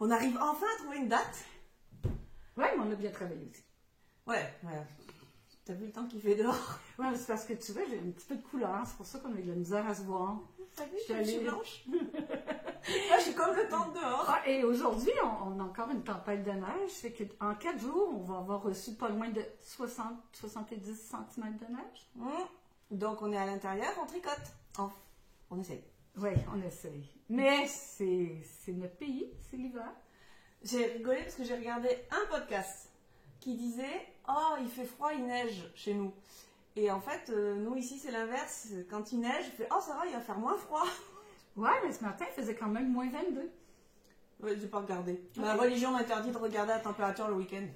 On arrive enfin à trouver une date. Ouais, mais on a bien travaillé aussi. Ouais. T'as vu le temps qu'il fait dehors? Ouais, mais c'est parce que tu vois, j'ai un petit peu de couleur, c'est pour ça qu'on a eu de la misère à se voir. T'as vu, Je je suis allée- blanche. Moi, je suis comme le temps de dehors. Ah, et aujourd'hui, on a encore une tempête de neige. C'est qu'en 4 jours, on va avoir reçu pas loin de 60-70 cm de neige. Donc, on est à l'intérieur, on tricote. On essaye. Oui, on essaye. Mais c'est notre pays, c'est l'hiver. J'ai rigolé parce que j'ai regardé un podcast qui disait « Oh, il fait froid, il neige chez nous. » Et en fait, nous ici, c'est l'inverse. Quand il neige, je fais « Oh, ça va, il va faire moins froid. » Ouais, mais ce matin, il faisait quand même moins 22. Ouais, j'ai pas regardé. Ma religion m'interdit de regarder la température le week-end.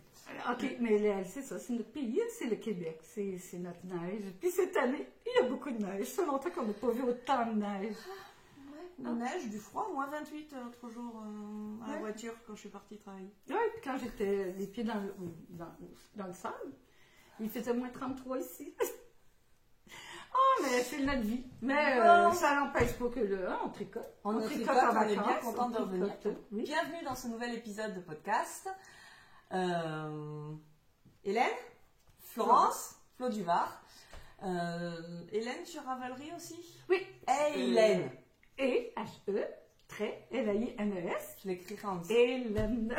OK, mais c'est ça, c'est notre pays, c'est le Québec, c'est notre neige. Puis cette année, il y a beaucoup de neige. Ça fait longtemps qu'on n'a pas vu autant de neige. La neige, du froid, moins 28 l'autre jour à la voiture quand je suis partie travailler. Oui, puis quand j'étais les pieds dans le sable, il faisait moins 33 ici. Oh, mais c'est notre vie. Mais ça n'empêche pas que on tricote. On tricote, en on est bien vacances, content de on revenir. tricote, oui. Bienvenue dans ce nouvel épisode de podcast. Hélène, Florence, Flo Duvar. Hélène sur Ravelry aussi? Oui. Hey Hélène! Et H-E, L-A-I-N-E-S. Je l'écrirai en dessous. Hélène.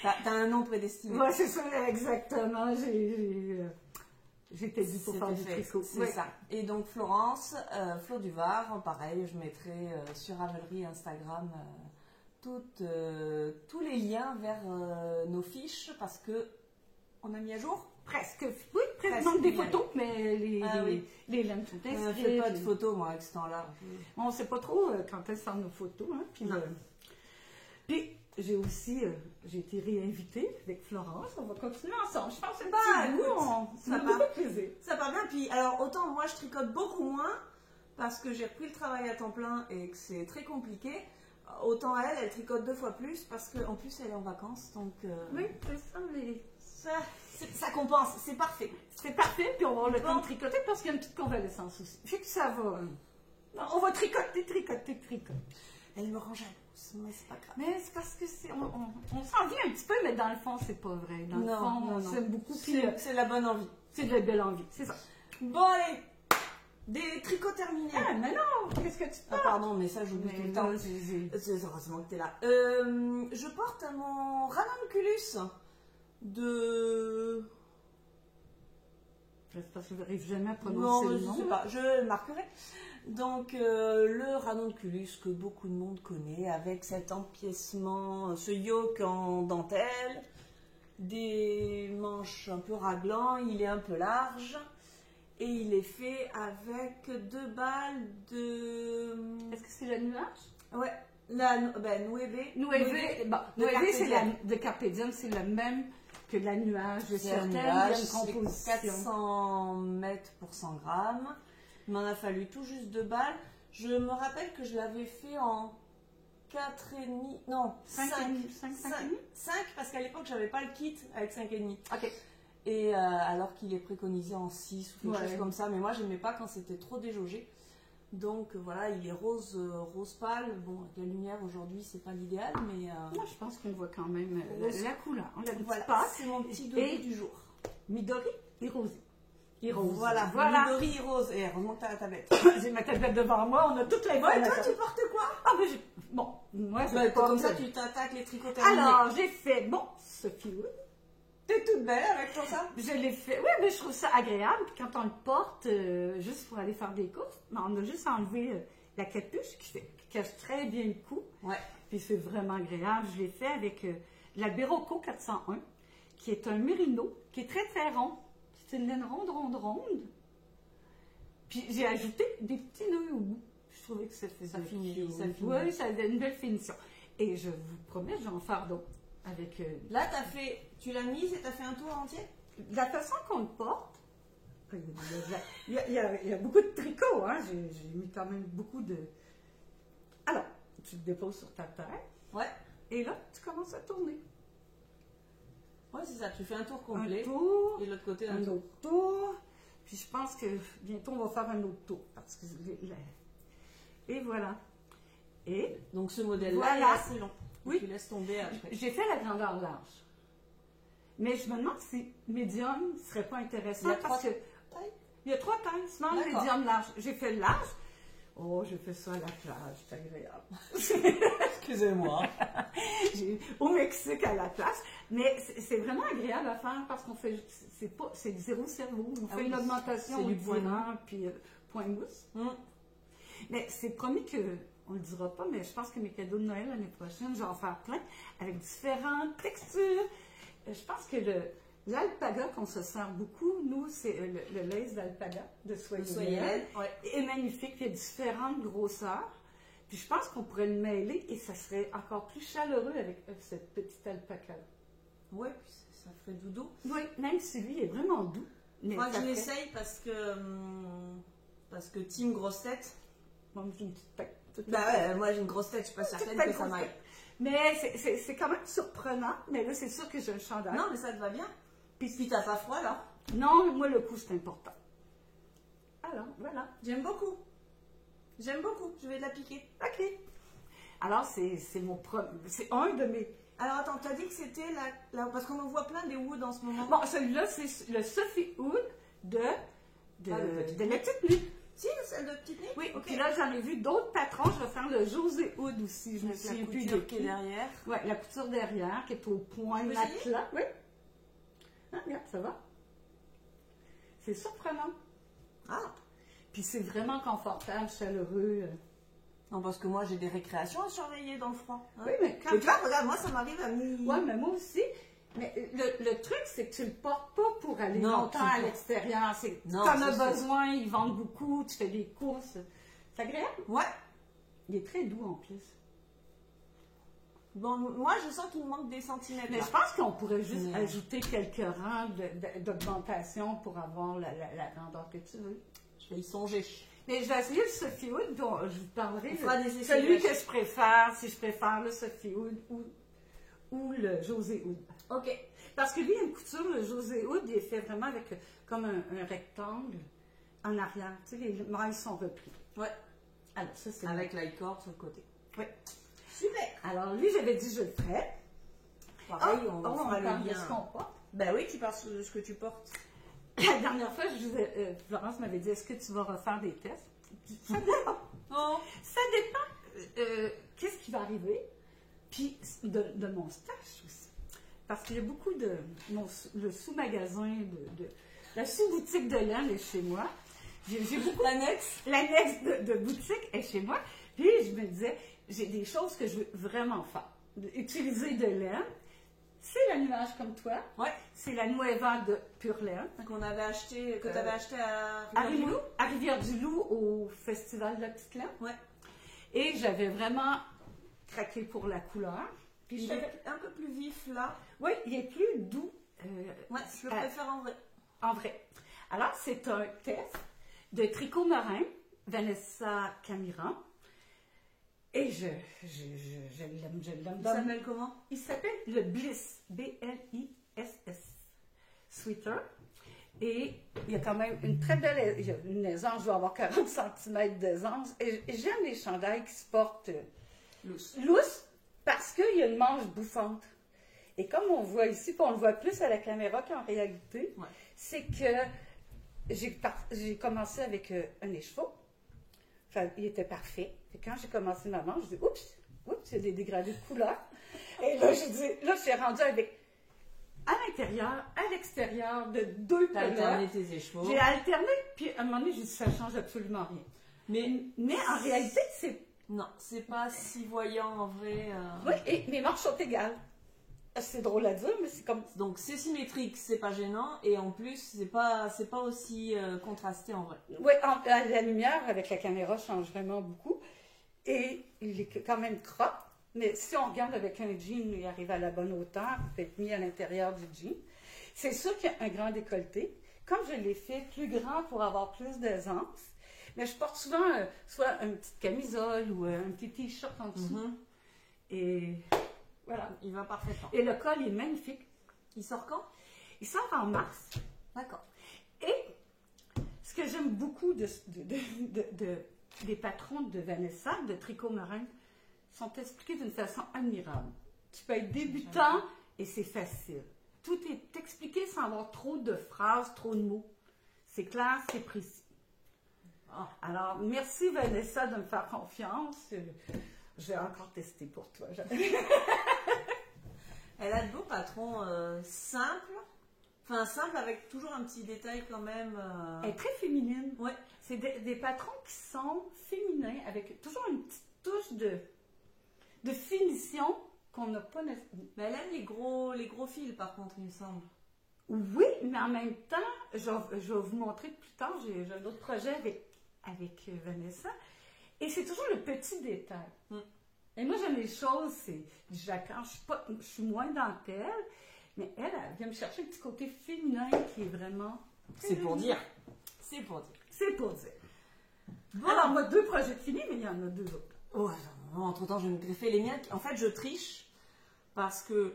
T'as un nom prédestiné. Ouais, c'est ça, exactement. J'étais due pour faire du tricot. C'est ça. Et donc Florence, Flo Duvar, pareil, je mettrai sur Ravelry Instagram tous les liens vers nos fiches parce que on a mis à jour. Presque. Oui, presque. Donc des photos, mais les laines sont Je ne inscrites. fais pas de photos, moi, avec ce temps-là. On ne sait pas trop quand elles sortent nos photos. Hein, puis j'ai aussi j'ai été réinvitée avec Florence. On va continuer ensemble. Je pense que c'est un petit goût. Ça m'a beaucoup plaisir. Ça part bien. Puis, alors, autant moi, je tricote beaucoup moins parce que j'ai repris le travail à temps plein et que c'est très compliqué. Autant elle tricote 2 fois plus parce qu'en plus, elle est en vacances. Donc, oui, c'est ça. Ça compense. C'est parfait. C'est parfait. Puis on va avoir le temps de tricoter parce qu'il y a une petite convalescence aussi. Fait que ça va. On va tricoter. Elle me rend jalouse, mais c'est pas grave. Mais c'est parce que on s'en vient un petit peu, mais dans le fond, c'est pas vrai. Dans le fond, on s'aime beaucoup. C'est la bonne envie. C'est de la belle envie, c'est ça. Bon, allez, des tricots terminés. Ah, mais non, qu'est-ce que tu parles? Ah, pardon, mais ça, j'oublie tout le temps. C'est heureusement que t'es là. Je porte mon ranunculus de... C'est parce que je n'arrive jamais à prononcer le nom. Non, je sais pas, je le marquerai. Donc, le ranunculus que beaucoup de monde connaît, avec cet empiècement, ce yoke en dentelle, des manches un peu raglants, il est un peu large, et il est fait avec 2 balles de... Est-ce que c'est la nuage? Ouais, la Nueve. Nueve, c'est la de Carpe Diem, c'est le même que la nuage. C'est un nuage, c'est 400 mètres pour 100 grammes. Il m'en a fallu tout juste 2 balles. Je me rappelle que je l'avais fait en 4,5. Non, 5 parce qu'à l'époque, j'avais pas le kit avec 5,5. Ok. Et alors qu'il est préconisé en 6 ou quelque chose comme ça. Mais moi, j'aimais pas quand c'était trop déjaugé. Donc voilà, il est rose pâle. Bon, avec la lumière aujourd'hui, c'est pas l'idéal, mais... Moi, je pense qu'on voit quand même la couleur. Voilà, c'est mon petit doudou du jour. Midori et rosé. Voilà. Midori et rose. Et heureusement que tu as la tablette. J'ai ma tablette devant moi, on a toutes les Ouais, toi, tu portes quoi? Ah, mais bon, moi, je comme ça, tu t'attaques les tricots terminés. Alors, j'ai fait, Sophie, oui. T'es toute belle avec tout ça? Je l'ai fait, oui, mais je trouve ça agréable. Puis quand on le porte, juste pour aller faire des courses, on a juste enlevé la capuche qui cache très bien le cou. Ouais. Puis c'est vraiment agréable. Je l'ai fait avec la Berroco 401, qui est un mérino, qui est très, très rond. C'est une laine ronde. Puis j'ai ajouté des petits nœuds au bout. Je trouvais que ça faisait... Ça finit. Oui, ça avait une belle finition. Et je vous promets, je vais en faire d'autres. Avec, là, tu l'as mise et tu as fait un tour entier? La façon qu'on le porte, il y a beaucoup de tricot, hein? J'ai mis quand même beaucoup de... Alors, tu le déposes sur ta terre. Ouais. Et là, tu commences à tourner. Ouais, c'est ça, tu fais un tour complet. Un tour. Et l'autre côté, un autre tour. Puis je pense que bientôt, on va faire un autre tour. Parce que et voilà. Et donc ce modèle-là voilà. est assez long. Oui. Tu laisses tomber après. J'ai fait la grandeur large. Mais je me demande si médium ne serait pas intéressant parce que il y a 3 tailles, small, médium, large. J'ai fait le large. Oh, j'ai fait ça à la plage, c'est agréable. Excusez-moi. Au Mexique à la place. Mais c'est vraiment agréable à faire parce qu'on fait, c'est zéro cerveau. On fait une augmentation du point puis point mousse. Mais c'est promis que, on le dira pas, mais je pense que mes cadeaux de Noël l'année prochaine, je vais en faire plein avec différentes textures. Je pense que l'alpaga qu'on se sert beaucoup, nous, c'est le lace d'alpaga de Soyez-Laine. Est magnifique, il y a différentes grosseurs. Puis je pense qu'on pourrait le mêler et ça serait encore plus chaleureux avec cette petite alpaca. Oui, puis ça ferait doudou. Oui, même si lui est vraiment doux. Moi, je l'essaye parce que team grosse tête. Moi, j'ai une petite tête. Moi, j'ai une grosse tête, je suis pas certaine que ça m'aille. Mais c'est quand même surprenant. Mais là, c'est sûr que j'ai un chandail. Non, mais ça te va bien. Puis t'as pas froid, là? Non, moi, le coup, c'est important. Alors, voilà. J'aime beaucoup. Je vais la piquer. OK. Alors, c'est un de mes... Alors, attends, t'as dit que c'était parce qu'on en voit plein des woods en ce moment. Bon, celui-là, c'est le Sophie Wood de la petite nuit. Si, celle de petite nuit? Oui, okay. Puis là, j'en ai vu d'autres patrons. Je vais faire le José Wood aussi. Je me souviens plus de qui est derrière. Oui, la couture derrière, qui est au point matelas. Oui. Ah, regarde, ça va. C'est surprenant. Ah! Puis c'est vraiment confortable, chaleureux. Non, parce que moi, j'ai des récréations à surveiller dans le froid. Oui, mais quand... Et tu vois, regarde, moi, ça m'arrive à mi... Oui, mais moi aussi. Mais le truc, c'est que tu le portes pas pour aller longtemps à l'extérieur. Tu en as besoin, ils vendent beaucoup, tu fais des courses. C'est agréable? Ouais. Il est très doux en plus. Bon, moi, je sens qu'il me manque des centimètres. Mais je pense qu'on pourrait juste ajouter quelques rangs d'augmentation pour avoir la grandeur que tu veux. Je vais y songer. Mais je vais essayer le Sophie Wood, dont je vous parlerai. Celui que je préfère, si je préfère le Sophie Wood ou le José Wood. OK. Parce que lui, il y a une couture, le José Wood, il est fait vraiment avec comme un rectangle en arrière. Tu sais, les mailles sont repris. Ouais. Alors, ça, c'est... Avec la corde sur le côté. Oui. Super. Alors, lui, j'avais dit je le ferais. Pareil, on fera le lien. Ce qu'on porte. Ben oui, tu parles de ce que tu portes. La dernière fois, Florence m'avait dit, est-ce que tu vas refaire des tests? Ça dépend. Ça dépend qu'est-ce qui va arriver. Puis de mon stash aussi. Parce qu'il y a beaucoup le sous-magasin, la sous-boutique de laine est chez moi. J'ai beaucoup... L'annexe de boutique est chez moi. Puis je me disais, j'ai des choses que je veux vraiment faire. Utiliser de laine. C'est la nuage comme toi. Ouais. C'est la Nueva de Pure Laine. Qu'on avait acheté, que tu avais acheté à Rivière-du-Loup au Festival de la Petite Laine. Ouais. Et j'avais vraiment craqué pour la couleur. Puis il est un peu plus vif là. Oui, il est plus doux. Ouais, je le préfère en vrai. En vrai. Alors, c'est un test de tricot marin, Vanessa Camiran. Et je l'aime. Il s'appelle comment? Il s'appelle le Bliss, B-L-I-S-S, sweater. Et il y a quand même une très belle une aisance, je dois avoir 40 cm d'aisance. Et j'aime les chandails qui se portent lousses parce qu'il y a une manche bouffante. Et comme on voit ici, puis on le voit plus à la caméra qu'en réalité, c'est que j'ai commencé avec un écheveau. Enfin, il était parfait. Et quand j'ai commencé ma manche, je dis oups, il y a des dégradés de couleur. Et là, je suis rendue avec à l'intérieur, à l'extérieur de 2 couleurs. T'as alterné tes écheveaux. J'ai alterné, puis à un moment donné, j'ai dit ça change absolument rien. Mais en réalité, c'est... Non, c'est pas si voyant en vrai. Oui, et mes manches sont égales. C'est drôle à dire, mais c'est comme... Donc c'est symétrique, c'est pas gênant, et en plus, c'est pas aussi contrasté en vrai. Oui, la lumière avec la caméra change vraiment beaucoup. Et il est quand même crop, mais si on regarde avec un jean, il arrive à la bonne hauteur, il peut être mis à l'intérieur du jean. C'est sûr qu'il y a un grand décolleté. Comme je l'ai fait plus grand pour avoir plus d'aisance, mais je porte souvent soit une petite camisole ou un petit t-shirt en dessous. Et voilà. Il va parfaitement. Et le col, il est magnifique. Il sort quand? Il sort en mars. D'accord. Et ce que j'aime beaucoup des patrons de Vanessa, de tricot marin, sont expliqués d'une façon admirable. Tu peux être débutant et c'est facile. Tout est expliqué sans avoir trop de phrases, trop de mots. C'est clair, c'est précis. Alors, merci Vanessa de me faire confiance. Je vais encore tester pour toi. Elle a de beaux patrons simples. Enfin, simple avec toujours un petit détail quand même. Elle est très féminine. Ouais. C'est des patrons qui sont féminins, avec toujours une petite touche de finition qu'on n'a pas nécessairement. Mais elle aime les gros fils, par contre, il me semble. Oui, mais en même temps, je vais vous montrer plus tard, j'ai un autre projet avec Vanessa. Et c'est toujours le petit détail. Et moi, j'aime les choses, c'est quand je suis moins dentelle, mais elle vient me chercher un petit côté féminin qui est vraiment... C'est pour dire. C'est pour dire. C'est pour dire. Bon. Alors, moi, 2 projets de finis, mais il y en a 2 autres. Oh, entre-temps, je vais me greffer les miens. En fait, je triche parce que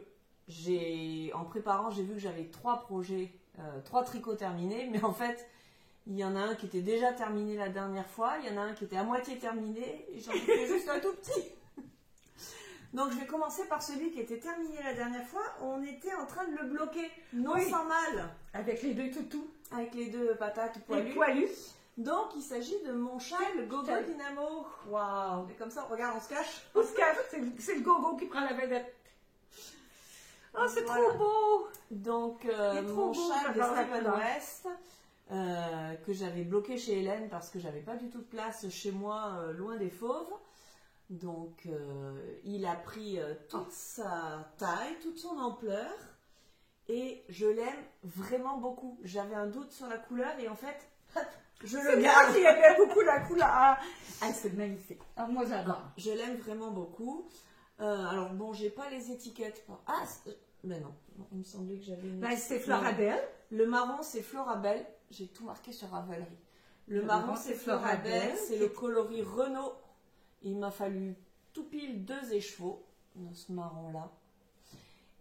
en préparant, j'ai vu que j'avais 3 projets, 3 tricots terminés, mais en fait, il y en a un qui était déjà terminé la dernière fois, il y en a un qui était à moitié terminé, et j'en ai fait juste un tout petit. Donc, je vais commencer par celui qui était terminé la dernière fois. On était en train de le bloquer, non sans mal. Avec les 2 toutous. Avec les 2 patates poilues. Donc, il s'agit de mon châle Gogo Dynamo. Waouh! Et comme ça, regarde, on se cache. On se cache, c'est le Gogo qui prend la vedette. Oh, c'est trop beau! Donc, mon châle de Stephen West, que j'avais bloqué chez Hélène parce que j'avais pas du tout de place chez moi, loin des fauves. Donc, il a pris toute sa taille, toute son ampleur, et je l'aime vraiment beaucoup. J'avais un doute sur la couleur, et en fait, je le garde. Il aimait beaucoup la couleur. Ah, c'est magnifique. Ah, moi, j'adore. Je l'aime vraiment beaucoup. Alors, bon, j'ai pas les étiquettes. Mais non, il me semblait que j'avais une... c'est Florabelle. Le marron, c'est Florabelle. J'ai tout marqué sur Ravelry. Le marron, c'est Florabelle. C'est le coloris Renault. Il m'a fallu tout pile 2 écheveaux dans ce marron-là.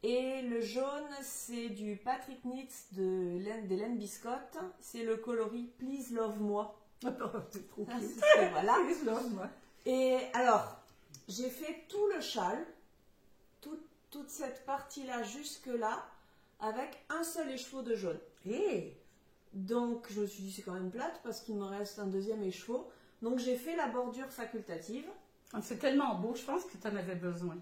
Et le jaune, c'est du Patrick Knits d'Hélène Biscotte. C'est le coloris Please Love Moi. C'est trop cool. Voilà. Please Love Moi. Et alors, j'ai fait tout le châle, toute cette partie-là jusque-là, avec un seul écheveau de jaune. Et donc, je me suis dit, c'est quand même plate parce qu'il me reste un 2e écheveau. Donc, j'ai fait la bordure facultative. C'est tellement beau, je pense que tu en avais besoin.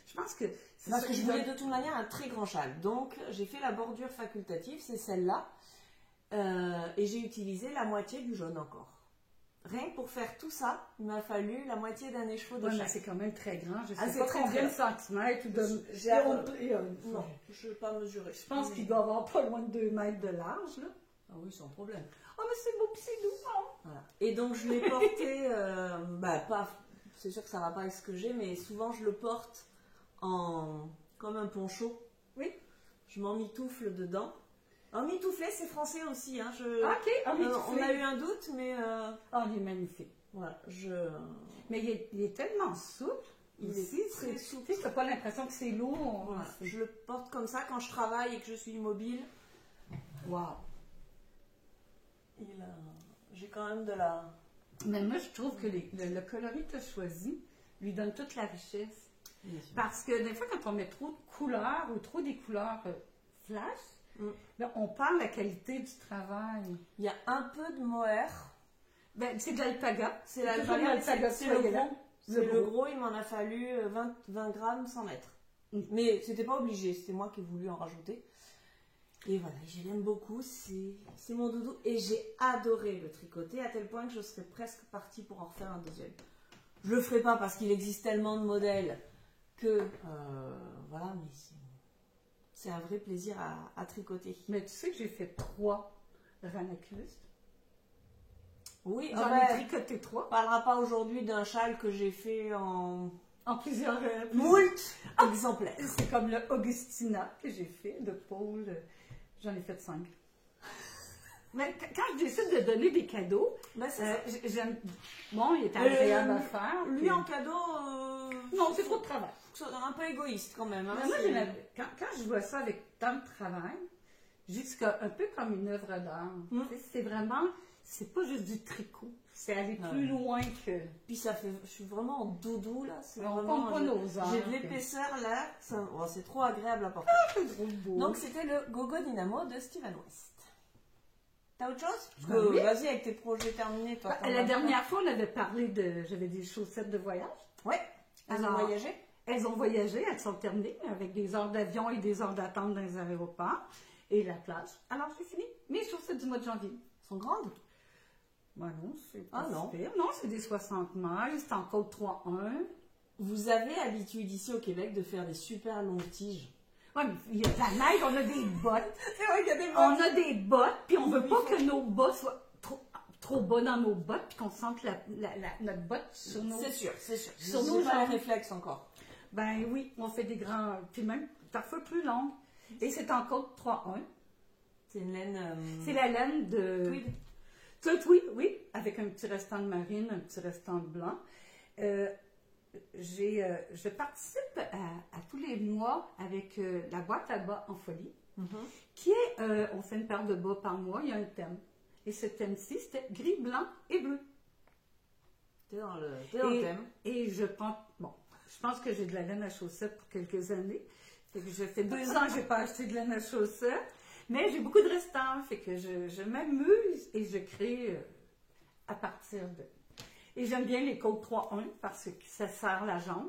Je pense que... Parce que je voulais de toute manière un très grand châle. Donc, j'ai fait la bordure facultative, c'est celle-là. Et j'ai utilisé la moitié du jaune encore. Rien que pour faire tout ça, il m'a fallu la moitié d'un écheveau de châle. C'est quand même très grand. Je sais pas très combien de centimètres. Non, je ne vais pas mesurer. Je pense qu'il doit avoir pas loin de 2 mètres de large. Là. Ah oui, sans problème. Oh, mais c'est beau, puis c'est doux. Hein? Voilà. Et donc, je l'ai porté, c'est sûr que ça ne va pas avec ce que j'ai, mais souvent, je le porte comme un poncho. Oui. Je m'emmitoufle dedans. Emmitoufler, c'est français aussi. Hein. Ok, on a eu un doute, mais... Oh, il est magnifique. Voilà, Mais il est tellement souple. Il est très souple. Tu n'as pas l'impression que c'est lourd. Voilà. Je le porte comme ça quand je travaille et que je suis immobile. Waouh. J'ai quand même de la... Mais moi, je trouve que le coloris que tu as choisi lui donne toute la richesse. Parce que des fois, quand on met trop de couleurs ou trop des couleurs flash, ben, on perd la qualité du travail. Il y a un peu de mohair. Ben, c'est de l'alpaga. C'est l'alpaga, c'est le gros. C'est le gros, il m'en a fallu 20 grammes 100 mètres. Mais c'était pas obligé, c'était moi qui ai voulu en rajouter. Et voilà, je l'aime beaucoup, c'est mon doudou. Et j'ai adoré le tricoter, à tel point que je serais presque partie pour en refaire un 2e. Je le ferai pas parce qu'il existe tellement de modèles que, voilà, mais c'est un vrai plaisir à tricoter. Mais tu sais que j'ai fait 3 ranoculaires. Oui, j'en ai tricoté 3. On parlera pas aujourd'hui d'un châle que j'ai fait en plusieurs moult exemplaires. C'est comme le Augustina que j'ai fait de Paul. J'en ai fait 5. Mais quand je décide de donner des cadeaux, j'aime. Bon, il est agréable à faire. Lui puis... en cadeau. Non, c'est trop de travail. Un peu égoïste quand même. Hein, mais moi, quand je vois ça avec tant de travail, je dis que c'est un peu comme une œuvre d'art. C'est vraiment. c'est pas juste du tricot. C'est aller plus loin que... Puis ça fait... Je suis vraiment en doudou, là. C'est On vraiment... compte pas nos heures. J'ai de l'épaisseur, là. C'est trop agréable à porter. C'est trop beau. Donc, c'était le Gogo Dynamo de Steven West. T'as autre chose? Oui. Vas-y, avec tes projets terminés, toi. La dernière fois, on avait parlé de... J'avais des chaussettes de voyage. Ouais. Elles ont voyagé? Elles ont voyagé, elles sont terminées avec des heures d'avion et des heures d'attente dans les aéroports et la plage. Alors, c'est fini. Mes chaussettes du mois de janvier. Sont grandes? Ben non, c'est pas non. super. Non, c'est des 60 miles, c'est en côte 3-1. Vous avez l'habitude ici au Québec de faire des super longues tiges. Oui, mais il y a de la neige, on a des bottes. C'est vrai qu'il y a des bottes. On a des bottes, puis on veut pas que nos bas soient trop bas dans nos bottes, puis qu'on sente notre botte sur nos... C'est sûr, c'est sûr. Sur J'ai nos pas le jambes. réflexe encore. Ben oui, on fait des grands... Puis même, parfois plus longues. Et c'est en côte 3-1. C'est une laine... C'est la laine de... Tweed. Oui, avec un petit restant de marine, un petit restant de blanc. Je participe à tous les mois avec la boîte à bas en folie, qui est, on fait une paire de bas par mois, il y a un thème. Et ce thème-ci, c'était gris, blanc et bleu. T'es dans le thème. Et je pense que j'ai de la laine à chaussettes pour quelques années. Fait que ça fait 2 ans que je n'ai pas acheté de laine à chaussettes. Mais j'ai beaucoup de restants, fait que je m'amuse et je crée à partir de... Et j'aime bien les côtes 3-1 parce que ça serre la jambe,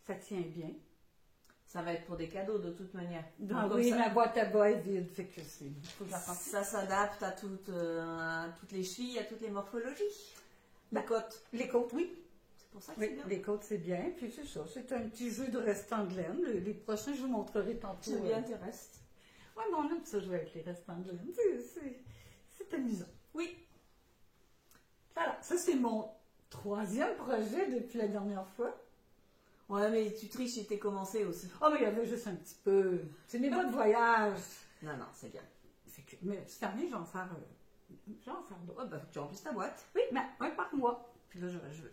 ça tient bien. Ça va être pour des cadeaux de toute manière. Donc, oui, ma boîte à bas est vide, fait que c'est... Ça s'adapte à toutes les chevilles, à toutes les morphologies. Les côtes. Les côtes, oui. C'est pour ça que Oui, c'est bien. les côtes, c'est bien. Puis c'est ça, c'est un petit jeu de restant de laine. Les prochains, je vous montrerai tantôt. C'est bien tes restes. Oui, mais on aime ça jouer avec les restants de laine. C'est amusant. Oui. Voilà, ça c'est mon 3e projet depuis la dernière fois. Ouais, mais tu triches et t'es commencé aussi. Oh, mais il y avait juste un petit peu. C'est mes bas de voyage. Non, c'est bien. Mais cette année, je vais en faire d'autres. Oh, bah, faut que tu remplisses ta boîte. Oui, mais un par mois. Puis là,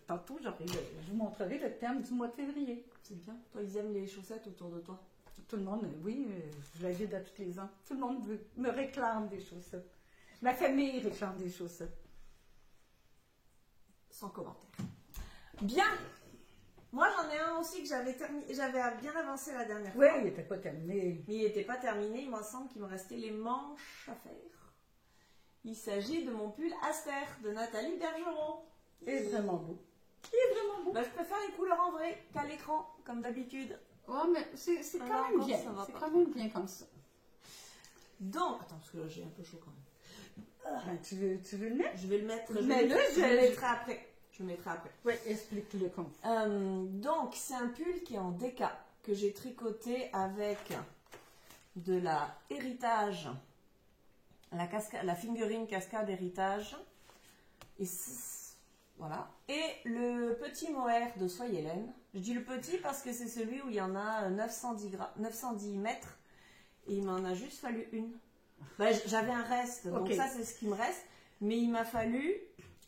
tantôt, je vous montrerai le thème du mois de février. C'est bien. Toi, ils aiment les chaussettes autour de toi. Tout le monde, oui, je l'aide à tous les ans. Tout le monde me réclame des chaussettes. Ma famille réclame des chaussettes. Sans commentaire. Bien. Moi, j'en ai un aussi que j'avais bien avancé la dernière Oui, fois. il n'était pas terminé. Mais il n'était pas terminé. Il me semble qu'il me restait les manches à faire. Il s'agit de mon pull Aster de Nathalie Bergeron. Il est vraiment beau. Il est vraiment beau. Bah, je préfère les couleurs en vrai qu'à l'écran, comme d'habitude. Oh, mais c'est quand même bien. C'est pas. quand même bien comme ça. Donc, attends, parce que là, j'ai un peu chaud quand même. Ben, tu veux le mettre? Je vais le mettre. Je Mais le là, mettrai après. Je le mettrai après. Oui, explique-le comme ça. Donc, c'est un pull qui est en déca, que j'ai tricoté avec de la héritage, la fingering cascade héritage. Et voilà. Et le petit mohair de Soyez laine. Je dis le petit parce que c'est celui où il y en a 910 mètres. Et il m'en a juste fallu une. Ben, j'avais un reste, donc ça c'est ce qui me reste. Mais il m'a fallu...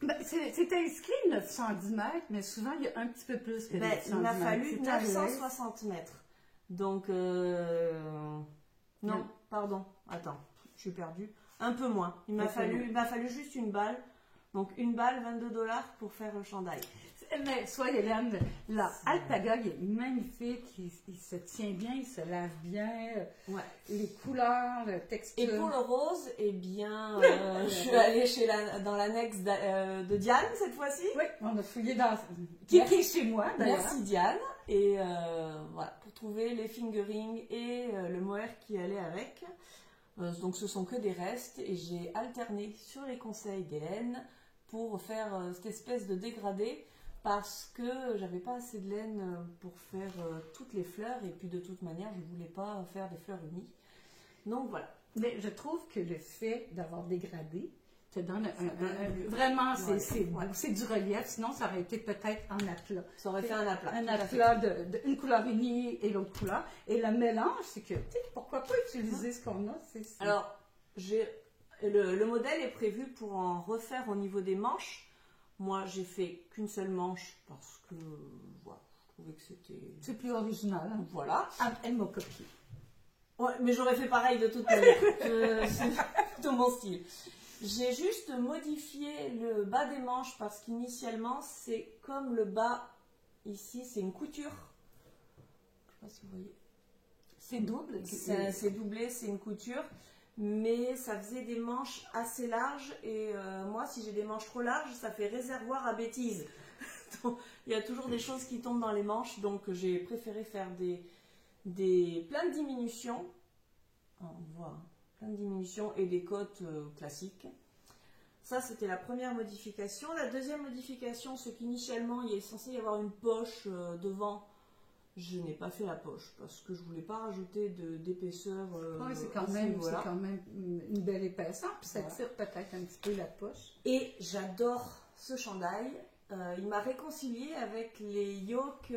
Ben, c'est inscrit 910 mètres, mais souvent il y a un petit peu plus que 910 mètres. Il m'a fallu 960 mètres. Donc, non, pardon, attends, je suis perdue. Un peu moins. Il m'a fallu juste une balle. Donc, une balle, $22 pour faire le chandail. Mais soyez là, la alpaga, il est magnifique, il se tient bien, il se lave bien. Ouais. Les couleurs, le texture. Et pour le rose, eh bien, je suis allée dans l'annexe de Diane cette fois-ci. Oui, on a fouillé dans... Qui est chez moi, d'ailleurs. Merci Diane. Et voilà, pour trouver les fingerings et le mohair qui allait avec. Donc ce sont que des restes et j'ai alterné sur les conseils d'Hélène pour faire cette espèce de dégradé parce que j'avais pas assez de laine pour faire toutes les fleurs et puis de toute manière je voulais pas faire des fleurs unies. Donc voilà. Mais je trouve que le fait d'avoir dégradé te donne vraiment, c'est du relief, sinon ça aurait été peut-être en aplat. Ça aurait fait un aplat. Un aplat d'une couleur unie et l'autre couleur. Et le mélange, c'est que, pourquoi pas utiliser ce qu'on a? Alors, le modèle est prévu pour en refaire au niveau des manches. Moi, j'ai fait qu'une seule manche parce que, voilà, je trouvais que c'était... C'est plus original. Hein? Voilà. Ah, elle m'a copié. Ouais, mais j'aurais fait pareil de toute manière. C'est tout mon style. J'ai juste modifié le bas des manches parce qu'initialement, c'est comme le bas ici, c'est une couture. Je sais pas si vous voyez. C'est double. C'est doublé, c'est une couture. Mais ça faisait des manches assez larges. Et moi, si j'ai des manches trop larges, ça fait réservoir à bêtises. Donc, il y a toujours des choses qui tombent dans les manches. Donc, j'ai préféré faire plein de diminutions. On voit, hein, plein de diminutions et des côtes classiques. Ça, c'était la première modification. La deuxième modification, c'est qu'initialement, il est censé y avoir une poche devant. Je n'ai pas fait la poche parce que je voulais pas rajouter d'épaisseur. Oui, c'est quand même une belle épaisseur, puis ça tire peut-être un petit peu la poche. Et j'adore ce chandail. Il m'a réconcilié avec les yokes.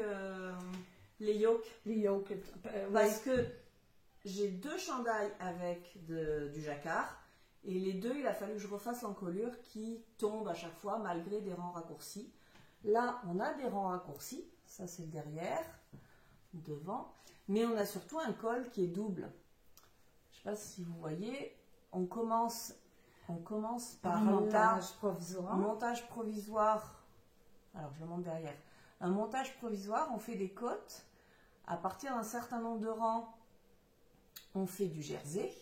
Parce que j'ai 2 chandails avec du jacquard. Et les 2, il a fallu que je refasse l'encolure qui tombe à chaque fois malgré des rangs raccourcis. Là, on a des rangs raccourcis. Ça, c'est le derrière, devant. Mais on a surtout un col qui est double. Je ne sais pas si vous voyez. On commence par un montage provisoire. Un montage provisoire. Alors, je le monte derrière. Un montage provisoire, on fait des côtes. À partir d'un certain nombre de rangs, on fait du jersey.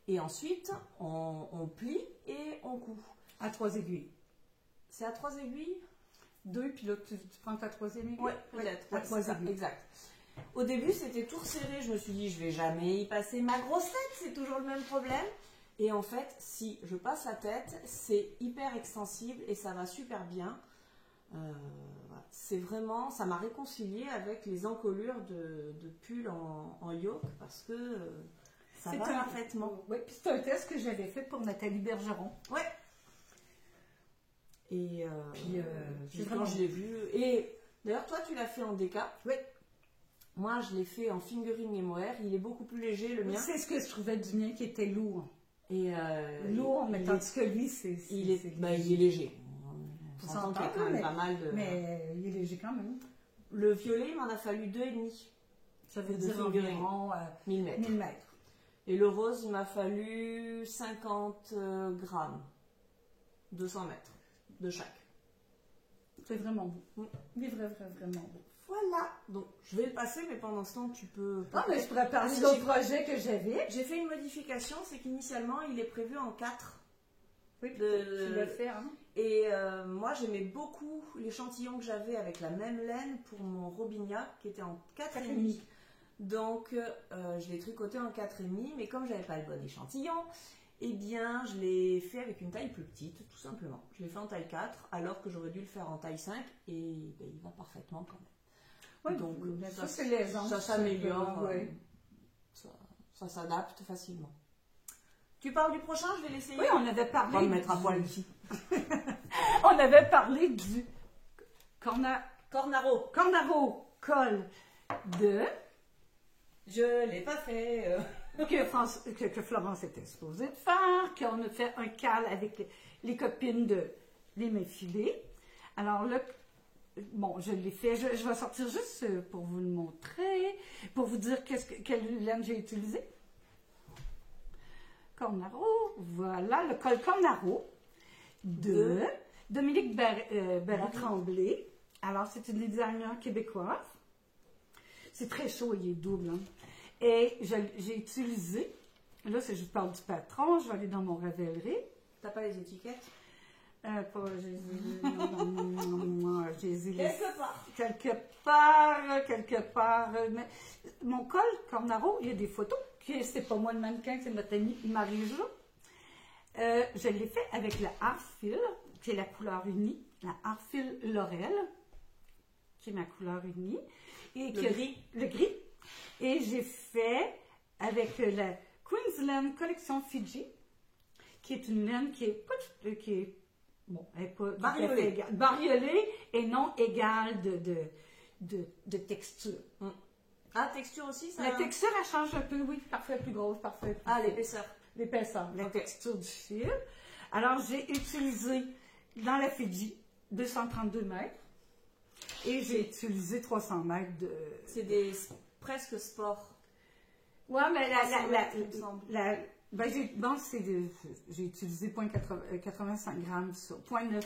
Et ensuite, on plie et on coud. À 3 aiguilles. C'est à 3 aiguilles? 2, puis là, tu prends ta 3e aiguille? Oui, peut-être. À 3 aiguilles. Exact. Au début, c'était tout resserré. Je me suis dit, je vais jamais y passer ma grosse tête. C'est toujours le même problème. Et en fait, si je passe la tête, c'est hyper extensible et ça va super bien. Voilà. C'est vraiment, ça m'a réconcilié avec les encolures de pull en yoke parce que ça va parfaitement. Oui, puis c'est un test que j'avais fait pour Nathalie Bergeron. Ouais. Et puis quand je l'ai vu, et d'ailleurs toi tu l'as fait en déca. Oui. Moi je l'ai fait en fingering et mohair. Il est beaucoup plus léger le mien. C'est ce que je trouvais du mien qui était lourd. Et lourd, mais tandis que lui il est léger. On s'entend qu'il y a quand même pas mal de. Mais il est léger quand même. Le violet, il m'en a fallu 2,5. Ça veut dire environ 1000 mètres. 1000 mètres. Et le rose, il m'a fallu 50 grammes. 200 mètres de chaque. C'est vraiment beau. Il est vraiment beau. Voilà. Donc, je vais le passer, mais pendant ce temps, tu peux. Ah, mais je pourrais parler d'autres projets que j'avais. J'ai fait une modification, c'est qu'initialement, il est prévu en 4. Oui, tu l'as fait, hein? Et moi, j'aimais beaucoup l'échantillon que j'avais avec la même laine pour mon Robinia, qui était en 4,5. Donc, je l'ai tricoté en 4,5, mais comme je n'avais pas le bon échantillon, eh bien, je l'ai fait avec une taille plus petite, tout simplement. Je l'ai fait en taille 4, alors que j'aurais dû le faire en taille 5, et ben, il va parfaitement quand même. Oui, donc, ça c'est l'aisance. Ça s'améliore, ça s'adapte facilement. Tu parles du prochain, je vais l'essayer. Oui, on avait parlé. On va me mettre à poil ici. On avait parlé du Cornaro col de. Je l'ai pas fait. Que Florence était supposée de faire, qu'on a fait un cal avec les copines de les mains filées. Alors là, bon, je l'ai fait. Je vais sortir juste pour vous le montrer, pour vous dire quelle laine j'ai utilisée. Cornaro, voilà, le col Cornaro de Dominique Bertrand-Tremblay. Alors, c'est une designer québécoise. C'est très chaud, il est double. Hein? Et j'ai utilisé, là, je parle du patron, je vais aller dans mon Ravelry. T'as pas les étiquettes? Quelque part. Mais mon col Cornaro, il y a des photos. C'est pas moi le mannequin, c'est notre amie Marie-Jo. Je l'ai fait avec la Artfil, qui est la couleur unie, la Artfil Laurel, qui est ma couleur unie. Et le gris. Et j'ai fait avec la Queensland Collection Fiji, qui est une laine qui est bon, elle n'est pas bariolée et non égale de texture. Ah, texture aussi, ça? La texture, elle change un peu, oui, parfois plus grosse, parfois plus Ah, l'épaisseur. L'épaisseur, la texture du fil. Alors, j'ai utilisé dans la Fiji 232 mètres et j'ai utilisé 300 mètres de. C'est des presque sport. Ouais, mais Ben, j'ai utilisé 0,85 grammes sur 0,9.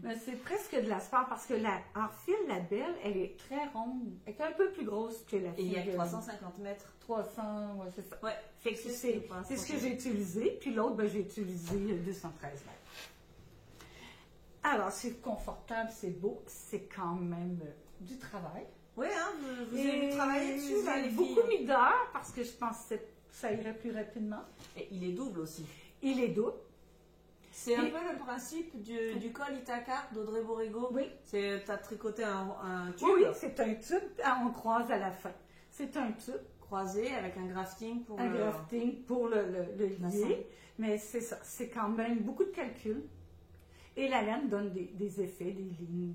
Mais c'est presque de la sport parce que en fil, la belle, elle est très ronde. Elle est un peu plus grosse que la Et fille. il y a 350 mètres. 300, ouais, c'est ça. Ouais, Fait que c'est ce que j'ai utilisé. Puis l'autre, ben, j'ai utilisé 213 mètres. Alors, c'est confortable, c'est beau. C'est quand même du travail. Oui, hein, vous avez travaillé dessus, là, les filles. Beaucoup mis d'heures parce que je pensais que ça irait plus rapidement. Et il est double aussi. Il est double. C'est un peu le principe du col Ithaca d'Audrey Borrego. Oui. Tu as tricoté un tube. Oui, c'est un tube. On croise à la fin. C'est un tube. Croisé avec un grafting pour le lier. Mais c'est ça. C'est quand même beaucoup de calculs. Et la laine donne des effets, des lignes,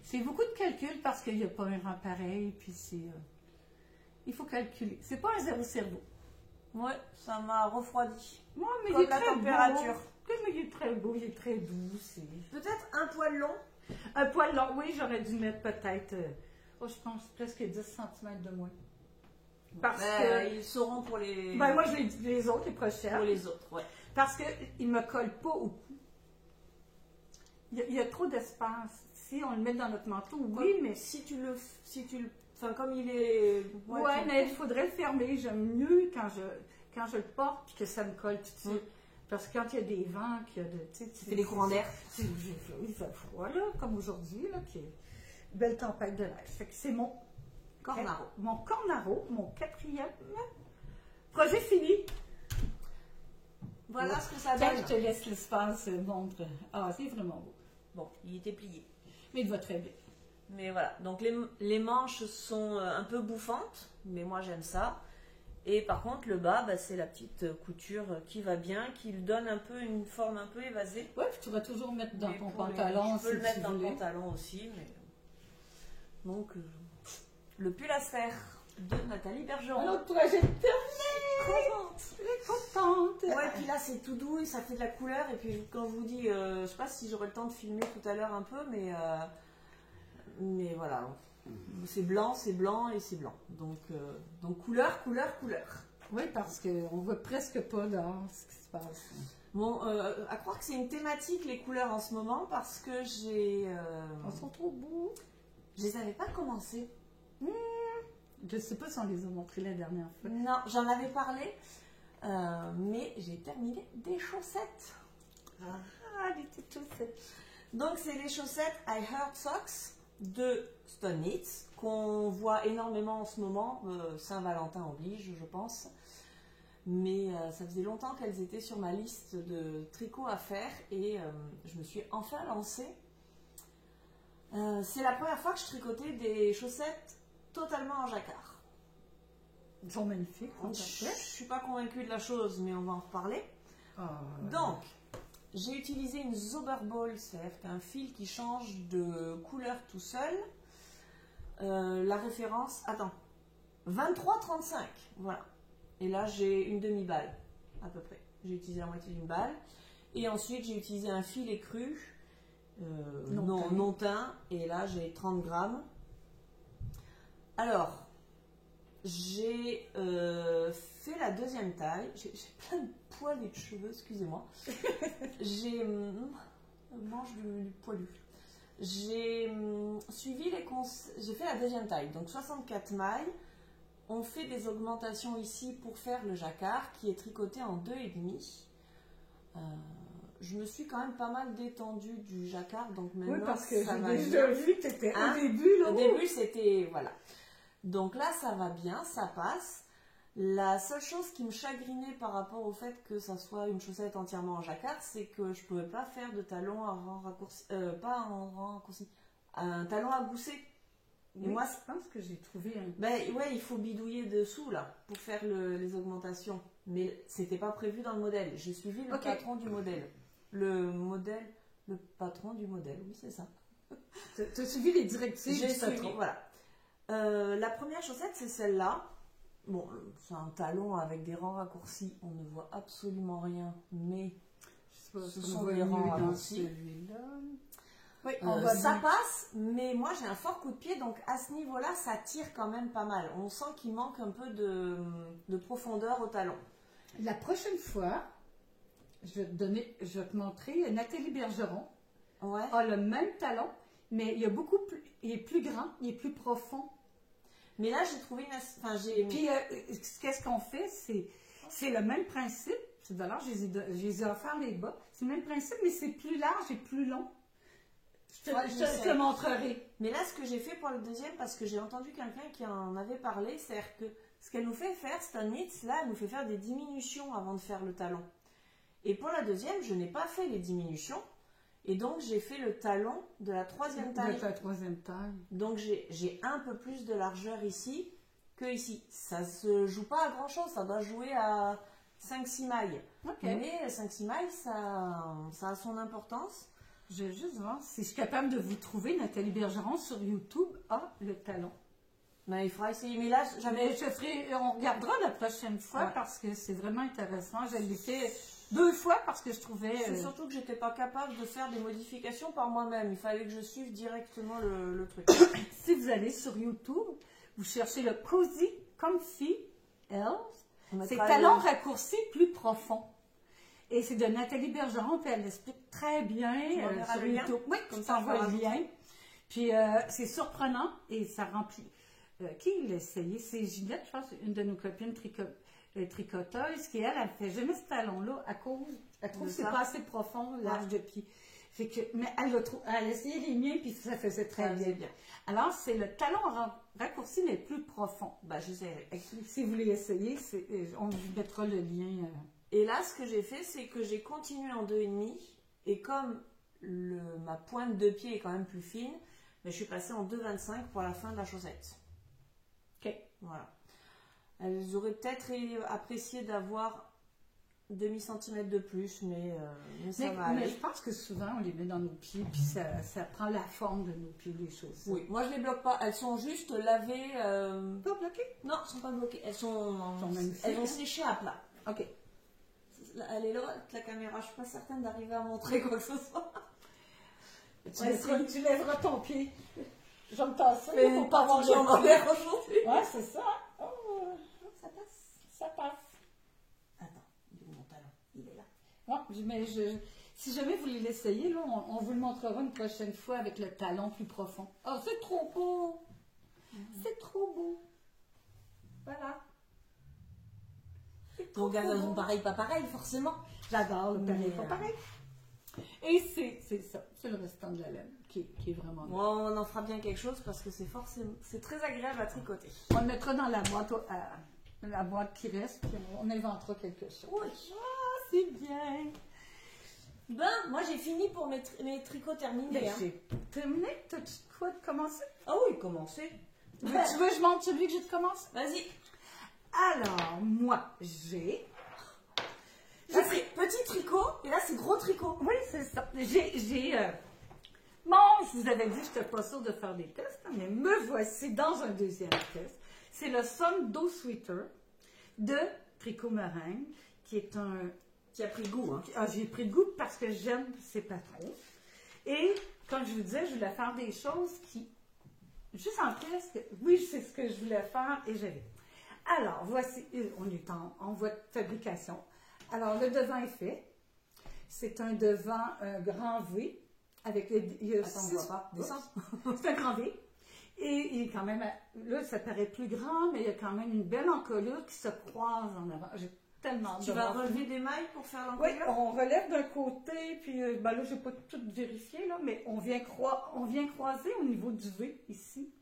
C'est beaucoup de calculs parce qu'il n'y a pas un rang pareil. Puis il faut calculer. C'est pas un zéro cerveau. Ouais, ça m'a refroidi. Moi, mais comme il est la très température. Beau. Mais il est très beau, il est très doux. Peut-être un poil long. Un poil long, oui, j'aurais dû mettre peut-être, je pense presque 10 cm de moins. Parce que ils sauront pour les. Ben moi, les autres, les prochaines. Pour les autres, ouais. Parce qu'ils ne me collent pas au cou. Il y a trop d'espace. Si on le met dans notre manteau, oui, mais. Si tu le. Enfin, comme il est. Ouais, mais il faudrait le fermer. J'aime mieux quand je le porte et que ça me colle tout de suite. Parce que quand il y a des vents, qu'il y a tu fais des courants d'air. Il fait froid, là, comme aujourd'hui, là, qui est une belle tempête de neige. Fait que c'est mon Cornaro. Mon Cornaro, mon 4e projet fini. Voilà ce que ça donne. Je te laisse l'espace montre. Ah, c'est vraiment beau. Bon, il était plié. Mais il va très bien. Mais voilà, donc les manches sont un peu bouffantes, mais moi j'aime ça. Et par contre, le bas, c'est la petite couture qui va bien, qui lui donne un peu une forme un peu évasée. Ouais, puis tu vas toujours le mettre dans ton pantalon. Tu peux le mettre dans le pantalon aussi. Mais... Donc, le pull à faire de Nathalie Bergeron. Notre projet terminé. Je suis contente. Ouais, puis là c'est tout doux et ça fait de la couleur. Et puis quand je vous dis, je sais pas si j'aurai le temps de filmer tout à l'heure un peu, mais voilà. C'est blanc et c'est blanc. Donc couleur. Oui, parce qu'on ne voit presque pas dehors ce qui se passe. Bon, à croire que c'est une thématique les couleurs en ce moment parce que j'ai... Elles sont trop beaux. Je les avais pas commencées. Je ne sais pas si on les a montrées la dernière fois. Non, j'en avais parlé, mais j'ai terminé des chaussettes. Des petites chaussettes. Donc c'est les chaussettes I Heart Socks de Stone Knits qu'on voit énormément en ce moment, Saint-Valentin oblige je pense, mais ça faisait longtemps qu'elles étaient sur ma liste de tricots à faire et je me suis enfin lancée. C'est la première fois que je tricotais des chaussettes totalement en jacquard. Ils sont magnifiques. Je ne suis pas convaincue de la chose, mais on va en reparler. Donc, j'ai utilisé une Zauberball, c'est-à-dire un fil qui change de couleur tout seul. La référence, 23,35, voilà. Et là, j'ai une demi-balle, à peu près. J'ai utilisé la moitié d'une balle. Et ensuite, j'ai utilisé un fil écru, non teint, et là, j'ai 30 grammes. Alors, j'ai fait la deuxième taille. J'ai plein de poils et de cheveux, excusez-moi. J'ai mange du poilu. J'ai suivi j'ai fait la deuxième taille, donc 64 mailles. On fait des augmentations ici pour faire le jacquard qui est tricoté en 2,5. Je me suis quand même pas mal détendue du jacquard, donc maintenant oui, parce que ça j'ai va déjà bien. vu que t'étais au début. Là, au début, c'était... Voilà. Donc là, ça va bien, ça passe. La seule chose qui me chagrinait par rapport au fait que ça soit une chaussette entièrement en jacquard, c'est que je ne pouvais pas faire de talon à rang raccourci, un talon à gousset. Et oui, moi, je pense que j'ai trouvé un... Ben ouais, il faut bidouiller dessous là pour faire les augmentations. Mais c'était pas prévu dans le modèle. J'ai suivi le patron du modèle. Le patron du modèle, oui c'est ça. Tu as suivi les directives J'ai du suivi, patron. voilà. La première chaussette, c'est celle-là. Bon, c'est un talon avec des rangs raccourcis. On ne voit absolument rien, mais ce sont des rangs raccourcis. Oui, ça passe, mais moi j'ai un fort coup de pied, donc à ce niveau-là, ça tire quand même pas mal. On sent qu'il manque un peu de profondeur au talon. La prochaine fois, je vais te montrer Nathalie Bergeron. Ouais. A le même talon, mais il est plus grand, il est plus profond. Mais là, j'ai trouvé une... Enfin, j'ai... Puis, qu'est-ce qu'on fait? C'est le même principe. D'ailleurs, je les ai offerts les bas. C'est le même principe, mais c'est plus large et plus long. Je te le montrerai. Mais là, ce que j'ai fait pour le deuxième, parce que j'ai entendu quelqu'un qui en avait parlé, c'est-à-dire que ce qu'elle nous fait faire, cette knit, là, elle nous fait faire des diminutions avant de faire le talon. Et pour la deuxième, je n'ai pas fait les diminutions. Et donc, j'ai fait le talon de la troisième taille. De la troisième taille. Donc, j'ai un peu plus de largeur ici que ici. Ça se joue pas à grand-chose, ça doit jouer à 5-6 mailles. Okay. Mais 5-6 mailles, ça a son importance. Je vais juste voir si je suis capable de vous trouver. Nathalie Bergeron sur YouTube a le talon. Mais il faudra essayer. Mais là, on regardera la prochaine fois parce que c'est vraiment intéressant. Je l'ai fait 2 fois parce que je trouvais... C'est surtout que j'étais pas capable de faire des modifications par moi-même. Il fallait que je suive directement le truc. Si vous allez sur YouTube, vous cherchez le Cozy Comfy Health. C'est talons raccourcis plus profonds. Et c'est de Nathalie Bergeron, puis elle l'explique très bien sur YouTube. Oui, comme ça, on voit le lien. Puis c'est surprenant et ça remplit. Qui l'a essayé? C'est Ginette, je pense, une de nos copines tricoteuses, qui elle fait jamais ce talon-là à cause. Elle trouve que c'est pas assez profond, large de pied. Fait que, mais elle a essayé les miens, puis ça faisait très bien. Alors, c'est le talon raccourci, mais plus profond. Ben, je sais. Si vous voulez essayer, on vous mettra le lien. Et là, ce que j'ai fait, c'est que j'ai continué en 2,5. Et comme ma pointe de pied est quand même plus fine, mais je suis passée en 2,25 pour la fin de la chaussette. Ok. Voilà. Elles auraient peut-être apprécié d'avoir demi-centimètre de plus, mais ça va aller. Mais je pense que souvent, on les met dans nos pieds, puis ça prend la forme de nos pieds, les choses. Oui, moi je les bloque pas. Elles sont juste lavées. Pas bloquées? Non, elles sont pas bloquées. Elles ont séché à plat. Ok. Elle est là, la caméra. Je suis pas certaine d'arriver à montrer quoi que ce soit. Tu lèveras ton pied. Je vais me tasser. Mais faut pas manger en envers aujourd'hui. Ouais, c'est ça. Oh, ça passe. Ça passe. Attends, il est où mon talon? Il est là. Ouais, mais si jamais vous voulez l'essayer, là, on vous le montrera une prochaine fois avec le talon plus profond. Oh, c'est trop beau. C'est trop beau. Voilà. Donc, elles ont pareil, pas pareil, forcément. J'adore le pareil, pas pareil. Et c'est ça, c'est le restant de la laine qui est vraiment bien. On en fera bien quelque chose parce que c'est très agréable à tricoter. On le mettra dans la boîte qui reste, puis on inventera quelque chose. Oui. Ah, c'est bien. Ben, moi j'ai fini pour mes tricots terminés. J'ai terminé. T'as-tu quoi de commencer? Ah oui, commencer. Tu veux que je montre celui que j'ai de commencer? Vas-y. Alors, moi, j'ai fait petit tricot et là c'est gros tricot. Oui, c'est ça. Bon, je vous avais dit que je n'étais pas sûre de faire des tests, mais me voici dans un deuxième test. C'est le Sun Dough Sweater de Tricot Meringue, qui est un... Qui a pris goût, hein? J'ai pris le goût parce que j'aime ses patrons. Et, comme je vous disais, je voulais faire des choses qui... Juste en presque... Oui, c'est ce que je voulais faire et j'avais. Alors, voici... On est en voie de fabrication. Alors, le devant est fait. C'est un devant grand V. Avec les... Attends, on ne voit pas. Descends. C'est un grand V. Et il est quand même... Là, ça paraît plus grand, mais il y a quand même une belle encolure qui se croise en avant. J'ai tellement... Tu vas relever des mailles pour faire l'encolure? Oui, on relève d'un côté, puis ben là, je n'ai pas tout vérifié, là, mais on vient croiser au niveau du V, ici.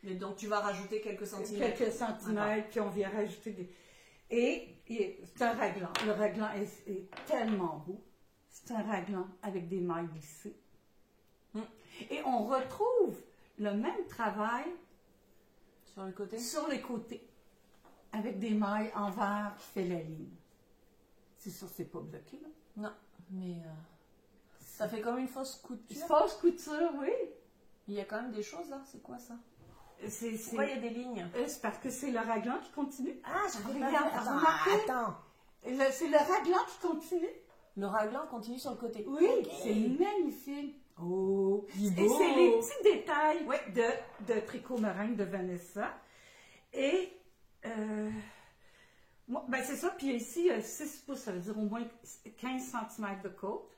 Mais donc, tu vas rajouter quelques centimètres. Quelques centimètres, puis on vient rajouter des... Et c'est un raglan. Le raglan est tellement beau. C'est un raglan avec des mailles glissées. Et on retrouve le même travail sur le côté? Sur les côtés. Avec des mailles en vert qui fait la ligne. C'est sûr, c'est pas bloqué, là. Non, mais ça fait comme une fausse couture. Une fausse couture, oui. Il y a quand même des choses, là. C'est quoi ça? Pourquoi il y a des lignes? C'est parce que c'est le raglan qui continue. Ah, j'avais pas vu. Attends. C'est le raglan qui continue. Le raglan continue sur le côté. Oui, okay. C'est magnifique. Oh, et c'est les petits détails de Tricot Meringue de Vanessa. Et Ben c'est ça, puis ici, 6 pouces, ça veut dire au moins 15 cm de côte.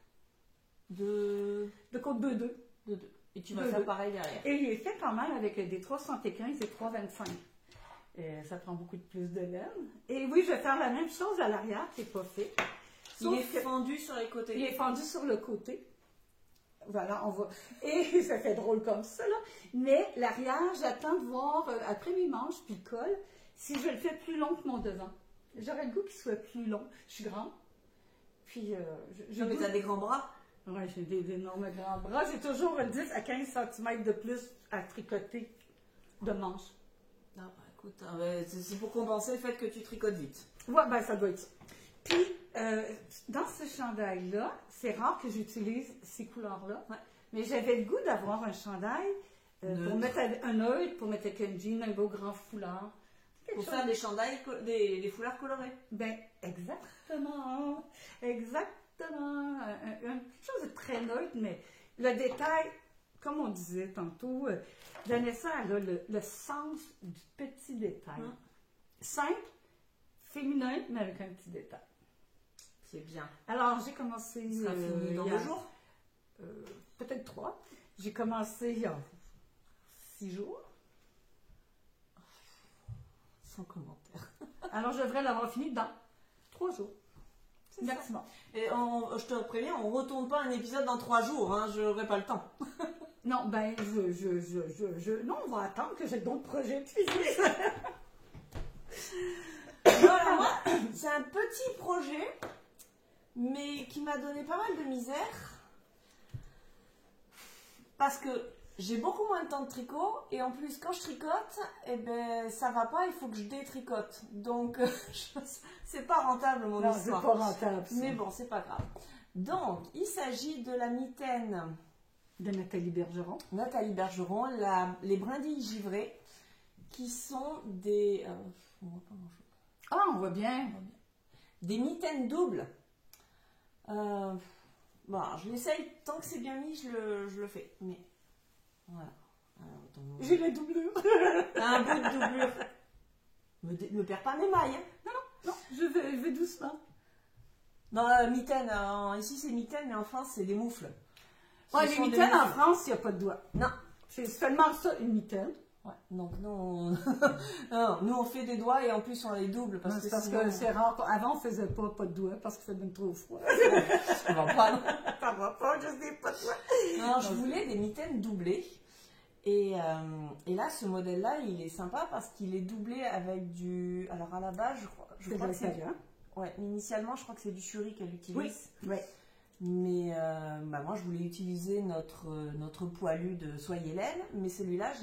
De côte 2,2. De 2. Et tu vas faire pareil derrière. Et il est fait quand même avec des 3,75 et 3,25. Ça prend beaucoup de plus de laine. Et oui, je vais faire la même chose à l'arrière, qui n'est pas fait. Il est fendu sur les côtés. Il est fendu sur le côté. Voilà, on va. Et ça fait drôle comme ça, là. Mais l'arrière, j'attends de voir, après mes manches puis le col, si je le fais plus long que mon devant. J'aurais le goût qu'il soit plus long. Je suis grande. Puis, mais t'as des grands bras. Oui, j'ai des énormes grands bras. J'ai toujours 10 à 15 cm de plus à tricoter de manches. Ah, bah écoute, c'est pour compenser le fait que tu tricotes vite. Ouais, ben ça doit être ça. Puis, dans ce chandail-là, c'est rare que j'utilise ces couleurs-là, mais j'avais le goût d'avoir un chandail pour mettre un neutre, pour mettre avec un jean, un beau grand foulard. Pour faire des chandails, des foulards colorés. Ben, exactement. Exactement. Quelque chose de très neutre, mais le détail, comme on disait tantôt, Vanessa, elle a le sens du petit détail. Simple, féminin, mais avec un petit détail. C'est bien. Alors, j'ai commencé... Ça finit dans 2 jours? Peut-être 3. J'ai commencé il y a 6 jours. Sans commentaire. Alors, je devrais l'avoir fini dans 3 jours. C'est maximum. Et je te préviens, on ne retourne pas un épisode dans 3 jours, hein, je n'aurai pas le temps. Non, ben, non, on va attendre que j'ai d'autres projets de physique. Voilà, moi, c'est un petit projet, mais qui m'a donné pas mal de misère. Parce que j'ai beaucoup moins de temps de tricot, et en plus, quand je tricote, eh ben, ça va pas, il faut que je détricote. Donc, c'est pas rentable mon histoire. C'est pas rentable. Ça. Mais bon, c'est pas grave. Donc, il s'agit de la mitaine de Nathalie Bergeron. Nathalie Bergeron, les brindilles givrées, qui sont des... on voit pas grand-chose. Ah, on voit bien. Des mitaines doubles. Bon, je l'essaye, tant que c'est bien mis, je le fais. Mais voilà. J'ai la doublure. Un bout de doublure. Me perds pas mes mailles. Hein. Non, je vais doucement. Dans la mitaine, ici c'est mitaine, mais en France c'est des moufles. Ouais, les mitaines en France, il n'y a pas de doigt. Non. C'est seulement ça, une mitaine. Ouais, donc nous on fait des doigts et en plus on les double parce que c'est rare. Avant on faisait pas de doigts parce qu'il faisait trop froid. Ça va pas, non? Ça va pas, je dis pas de doigts. Non, je voulais des mitaines doublées. Et là, ce modèle-là, il est sympa parce qu'il est doublé avec du... Alors à la base, je crois que c'est... Ouais, initialement, je crois que c'est du Shuri qu'elle utilise. Oui. Mais moi, je voulais utiliser notre poilu de Soyez Laine, mais celui-là,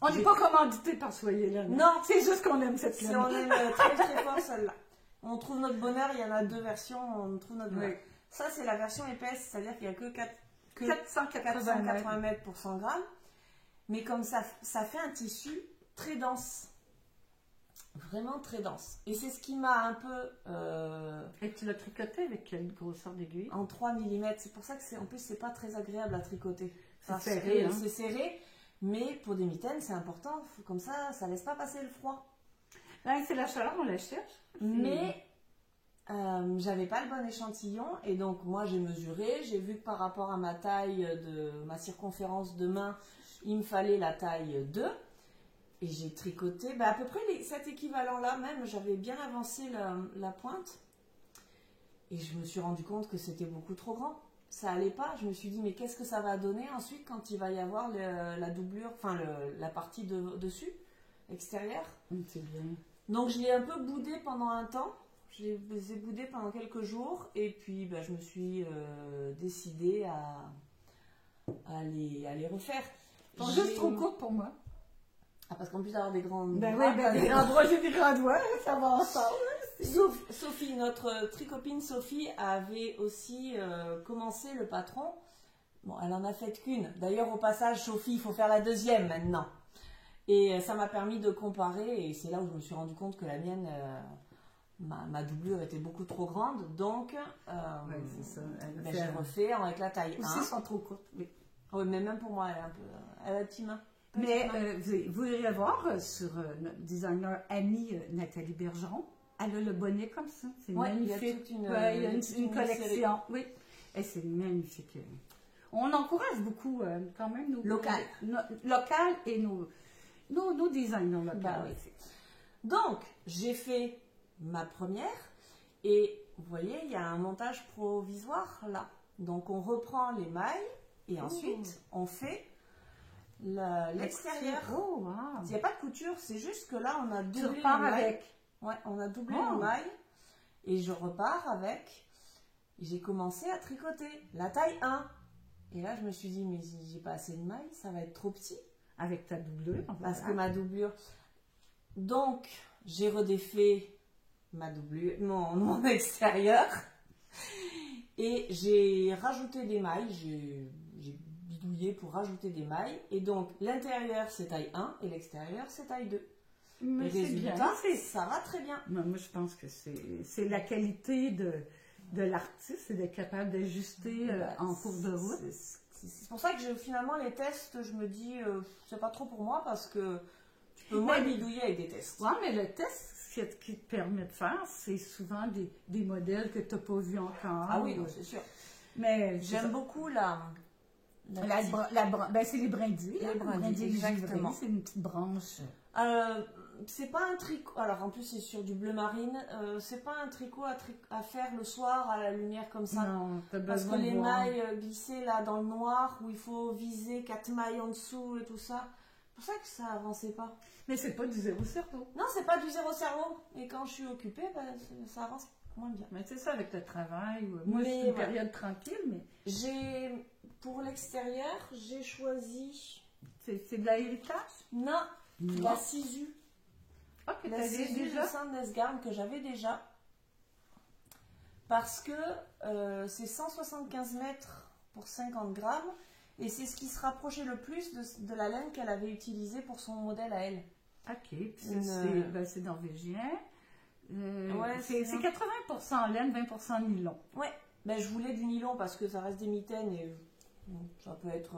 on n'est pas commandité par Soyez Laine. Non. C'est juste qu'on aime cette laine. On aime très très fort celle-là. On trouve notre bonheur, il y en a 2 versions, on trouve notre bonheur. Oui. Ça, c'est la version épaisse, c'est-à-dire qu'il n'y a que 480 mètres pour 100 grammes. Mais comme ça fait un tissu très dense. Vraiment très dense. Et c'est ce qui m'a un peu... Et tu l'as tricoté avec quelle grosseur d'aiguille? En 3 mm. C'est pour ça que en plus, c'est pas très agréable à tricoter. C'est serré. C'est serré. Mais pour des mitaines, c'est important. Comme ça laisse pas passer le froid. Là, c'est la chaleur, on la cherche. Mais j'avais pas le bon échantillon. Et donc, moi, j'ai mesuré. J'ai vu que par rapport à ma taille, ma circonférence de main, il me fallait la taille 2. Et j'ai tricoté à peu près cet équivalent-là même. J'avais bien avancé la pointe. Et je me suis rendu compte que c'était beaucoup trop grand. Ça allait pas. Je me suis dit, mais qu'est-ce que ça va donner ensuite quand il va y avoir la doublure, enfin la partie dessus, extérieure. C'est bien. Donc je l'ai un peu boudé pendant un temps. Je les ai boudés pendant quelques jours. Et puis je me suis décidée à les refaire. Ils sont juste trop courtes pour moi. Ah, parce qu'en plus d'avoir des grandes bras, des grands bras, j'ai des grands doigts, ça va ensemble. Sophie, notre tricopine Sophie, avait aussi commencé le patron. Bon, elle en a fait qu'une. D'ailleurs, au passage, Sophie, il faut faire la 2e maintenant. Et ça m'a permis de comparer. Et c'est là où je me suis rendu compte que la mienne, ma doublure était beaucoup trop grande. Donc, c'est ça. j'ai refait avec la taille 1. Aussi, sont trop courtes. Oui, mais même pour moi, elle a la petite main. Mais vous irez voir sur notre designer amie Nathalie Bergeron, Elle a le bonnet comme ça. C'est Ouais, il y a magnifique. toute une- Ouais, il y a toute une une collection. série. Oui. Et c'est magnifique. On encourage beaucoup quand même nos... Local. Local et nos designers locaux. Bah oui. Donc, j'ai fait ma première et vous voyez, il y a un montage provisoire là. Donc, on reprend les mailles et ensuite, on fait l'extérieur. Oh, wow. Il n'y a pas de couture, c'est juste que là, on a Tu doublé les repars mailles. avec. Ouais, on a doublé Oh. les mailles et je repars avec. J'ai commencé à tricoter la taille 1. Et là, je me suis dit, mais j'ai pas assez de mailles, ça va être trop petit. Avec ta doublure. Parce voilà. que ma doublure. Donc, j'ai redéfait ma doublure, mon extérieur. Et j'ai rajouté des mailles. J'ai bidouillé pour rajouter des mailles. Et donc, l'intérieur, c'est taille 1 et l'extérieur, c'est taille 2. Mais Le c'est bien. résultat, ça va très bien. Moi, je pense que c'est la qualité de l'artiste, c'est d'être capable d'ajuster en cours de route. C'est pour ça que finalement, les tests, je me dis, c'est pas trop pour moi parce que tu peux moins bidouiller avec des tests. Oui, mais le test, ce qui te permet de faire, c'est souvent des modèles que tu n'as pas vus encore. Ah oui, non, c'est sûr. Mais J'aime beaucoup ben, c'est les brindilles. Les hein, brindilles, exactement. givrées, c'est une petite branche. C'est pas un tricot. Alors en plus, c'est sur du bleu marine. C'est pas un tricot à faire le soir à la lumière comme ça. Non, t'as Parce que besoin de les voir. mailles glissées là dans le noir, où il faut viser 4 mailles en dessous et tout ça. C'est pour ça que ça avançait pas. Mais c'est pas du zéro cerveau. Non, c'est pas du zéro cerveau. Et quand je suis occupée, ben, ça avance moins bien. Mais c'est ça avec le travail. Moi, Mais c'est une voilà. période tranquille, mais Pour l'extérieur, j'ai choisi. c'est de l'héritage. Non, Non. la Sisu. Ah, que La t'avais Sisu déjà. de Sandnesgarn que j'avais déjà. Parce que c'est 175 mètres pour 50 grammes. Et c'est ce qui se rapprochait le plus de la laine qu'elle avait utilisée pour son modèle à elle. OK. Puis ça, Une- c'est norvégien. Ouais, c'est 80% laine, 20% nylon. Ouais, ben, je voulais du nylon parce que ça reste des mitaines et ça peut être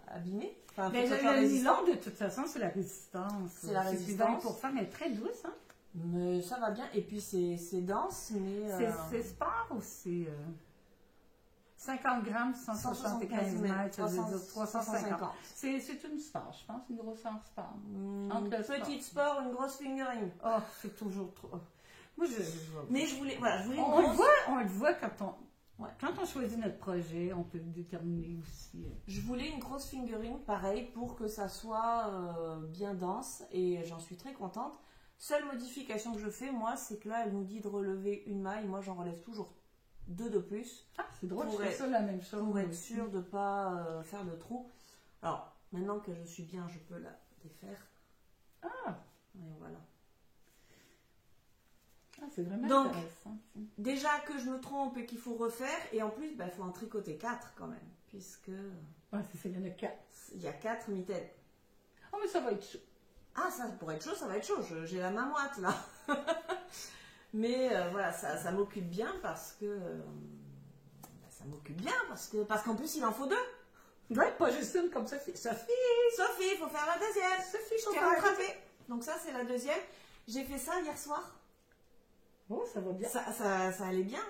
abîmé. Enfin, Mais faut que ça soit le résistant. nylon, de toute façon, c'est la résistance. C'est la résistance. 20%, mais très douce. Hein? Mais ça va bien. Et puis c'est dense, mais. C'est sport ou c'est 50 grammes, 175 mètres, ça veut dire 350. C'est une sport, je pense, une grosseur sport. Entre le Petite sport, une grosse fingering. Oh, c'est toujours trop. Moi, Mais je voulais une on grosse. le voit Ouais. quand on choisit notre projet, on peut le déterminer aussi. Je voulais une grosse fingering, pareil, pour que ça soit bien dense. Et j'en suis très contente. Seule modification que je fais, moi, c'est que là, elle nous dit de relever une maille. Moi, j'en relève toujours 2 de plus. Ah, c'est drôle, Pour je fais être- ça la même chose. Pour être aussi. sûr de ne pas faire de trou. Alors, maintenant que je suis bien, je peux la défaire. Ah, Et voilà. c'est vraiment Donc, intéressant. Déjà que je me trompe et qu'il faut refaire, et en plus, il faut en tricoter 4 quand même, puisque Ouais, c'est ça, il y en a 4. il y a 4 mitaines. Oh, mais ça va être chaud. Ah, ça, pour être chaud, ça va être chaud. J'ai la main moite là. Mais voilà, ça m'occupe bien parce que. Ça m'occupe bien parce qu'en plus, il en faut 2. Ouais, pas juste une comme Sophie. Sophie! Sophie, il faut faire la deuxième. Sophie, Je t'ai rattrapé. Donc, ça, c'est la deuxième. J'ai fait ça hier soir. Oh, ça va bien. Ça allait bien.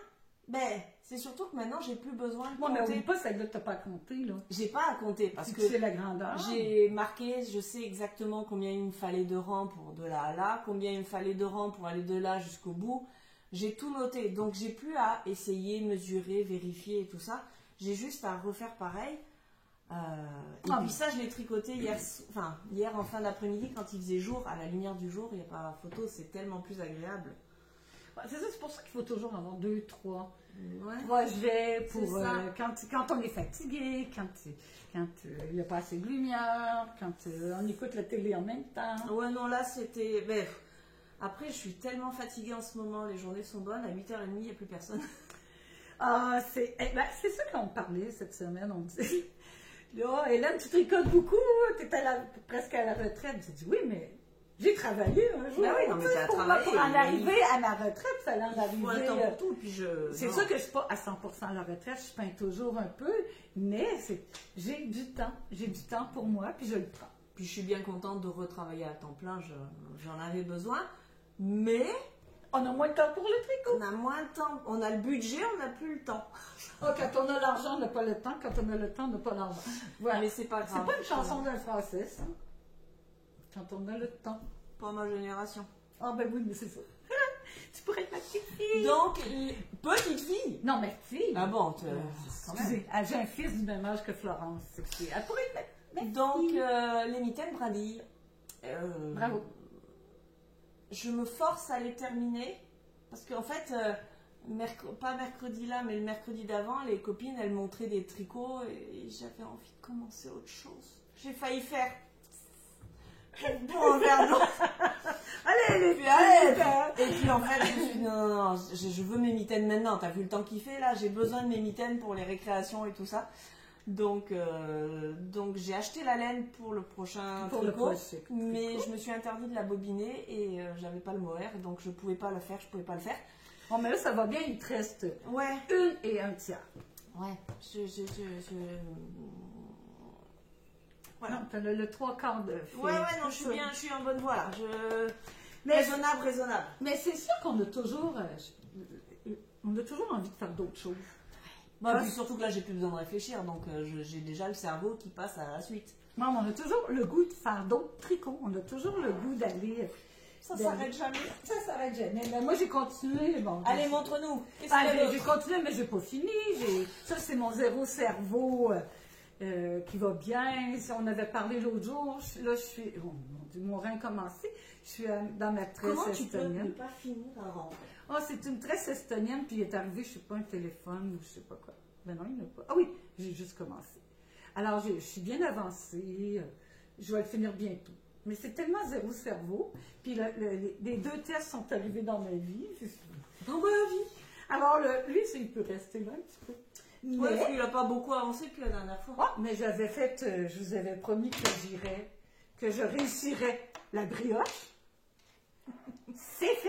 Ben, c'est surtout que maintenant, j'ai plus besoin de Moi, mais compter. oublie pas celle-là que t'as pas compté, là. J'ai pas à compter parce Si que tu sais la grandeur. j'ai marqué, je sais exactement combien il me fallait de rangs pour de là à là, combien il me fallait de rangs pour aller de là jusqu'au bout. J'ai tout noté, donc j'ai plus à essayer, mesurer, vérifier et tout ça. J'ai juste à refaire pareil. Et puis ça, je l'ai tricoté hier en fin d'après-midi quand il faisait jour, à la lumière du jour, il n'y a pas photo, c'est tellement plus agréable. Ouais, c'est ça, c'est pour ça qu'il faut toujours avoir 2, 3 Ouais. projets pour C'est ça. quand on est fatigué, quand il n'y a pas assez de lumière, quand on écoute la télé en même temps. Ouais, non, là c'était. Après, je suis tellement fatiguée en ce moment, les journées sont bonnes, à 8h30, il n'y a plus personne. Ah, c'est ça qu'on parlait cette semaine, on dit. Là, Hélène, tu tricotes beaucoup, tu es presque à la retraite. J'ai dit oui, mais j'ai travaillé un jour. Ben oui, non, mais t'as travaillé, pour en mais arriver à ma retraite, ça allait en Il faut un arriver. temps pour tout, puis C'est non. sûr que je ne suis pas à 100% à la retraite, je peins toujours un peu, mais j'ai du temps pour moi, puis je le prends. Puis je suis bien contente de retravailler à temps plein, j'en avais besoin. Mais On a moins de temps pour le tricot. on a moins de temps. On a le budget, on n'a plus le temps. Oh, quand on a l'argent, on n'a pas le temps. Quand on a le temps, on n'a pas l'argent. Voilà. Mais c'est pas grave. C'est pas une chanson d'un français, ça. Quand on a le temps. Pas ma génération. Ah ben oui, mais c'est ça. Tu pourrais être ma petite fille. Donc, petite fille. Non, mais fille. Ah bon, Excusez, j'ai un fils du même âge que Florence. Elle pourrait être ma Donc, fille. les mitaines Brady. Bravo. Je me force à les terminer. Parce qu'en fait, pas mercredi là, mais le mercredi d'avant, les copines, elles montraient des tricots et j'avais envie de commencer autre chose. J'ai failli faire. Pour un verre d'eau. Allez, Puis, allez. Et puis en fait, je me suis dit, non, je veux mes mitaines maintenant. T'as vu le temps qu'il fait là? J'ai besoin de mes mitaines pour les récréations et tout ça. Donc j'ai acheté la laine pour le prochain tricot, mais je me suis interdit de la bobiner et j'avais pas le mohair, donc je pouvais pas le faire, Bon, mais là, ça va bien, il te reste Ouais. 1 et 1 tiers. Ouais. Voilà. Non, t'as le 3/4 de fait. Ouais, non, je suis en bonne voie là. Mais- Raisonnable. Mais c'est sûr qu'on a toujours, envie de faire d'autres choses. Bah, puis surtout que là, j'ai plus besoin de réfléchir, donc j'ai déjà le cerveau qui passe à la suite. Non, mais on a toujours le goût de faire d'autres tricots. On a toujours le goût d'aller. Ça s'arrête jamais. Ça s'arrête jamais. Mais moi, j'ai continué. Bon, Allez, montre-nous. Qu'est-ce Ah, qu'il y a j'ai d'autre? continué, mais j'ai pas fini. Ça, c'est mon zéro cerveau qui va bien. Si on avait parlé l'autre jour, là, je suis. Oh, mon Dieu, mon rein a commencé. Je suis dans ma tresse Comment tu peux ne estonienne. pas finir avant? Oh, c'est une tresse estonienne, puis il est arrivé, je sais pas, un téléphone ou je sais pas quoi. Ben non, il n'y en a pas. Ah oui, j'ai juste commencé. Alors, je suis bien avancée. Je vais le finir bientôt. Mais c'est tellement zéro cerveau. Puis les 2 tests sont arrivés dans ma vie. Dans ma vie. Alors, lui, il peut rester là un petit peu. Mais, Ouais, parce qu'il n'a pas beaucoup avancé depuis la dernière fois. oh, mais j'avais fait, je vous avais promis que je réussirais la brioche. C'est fait!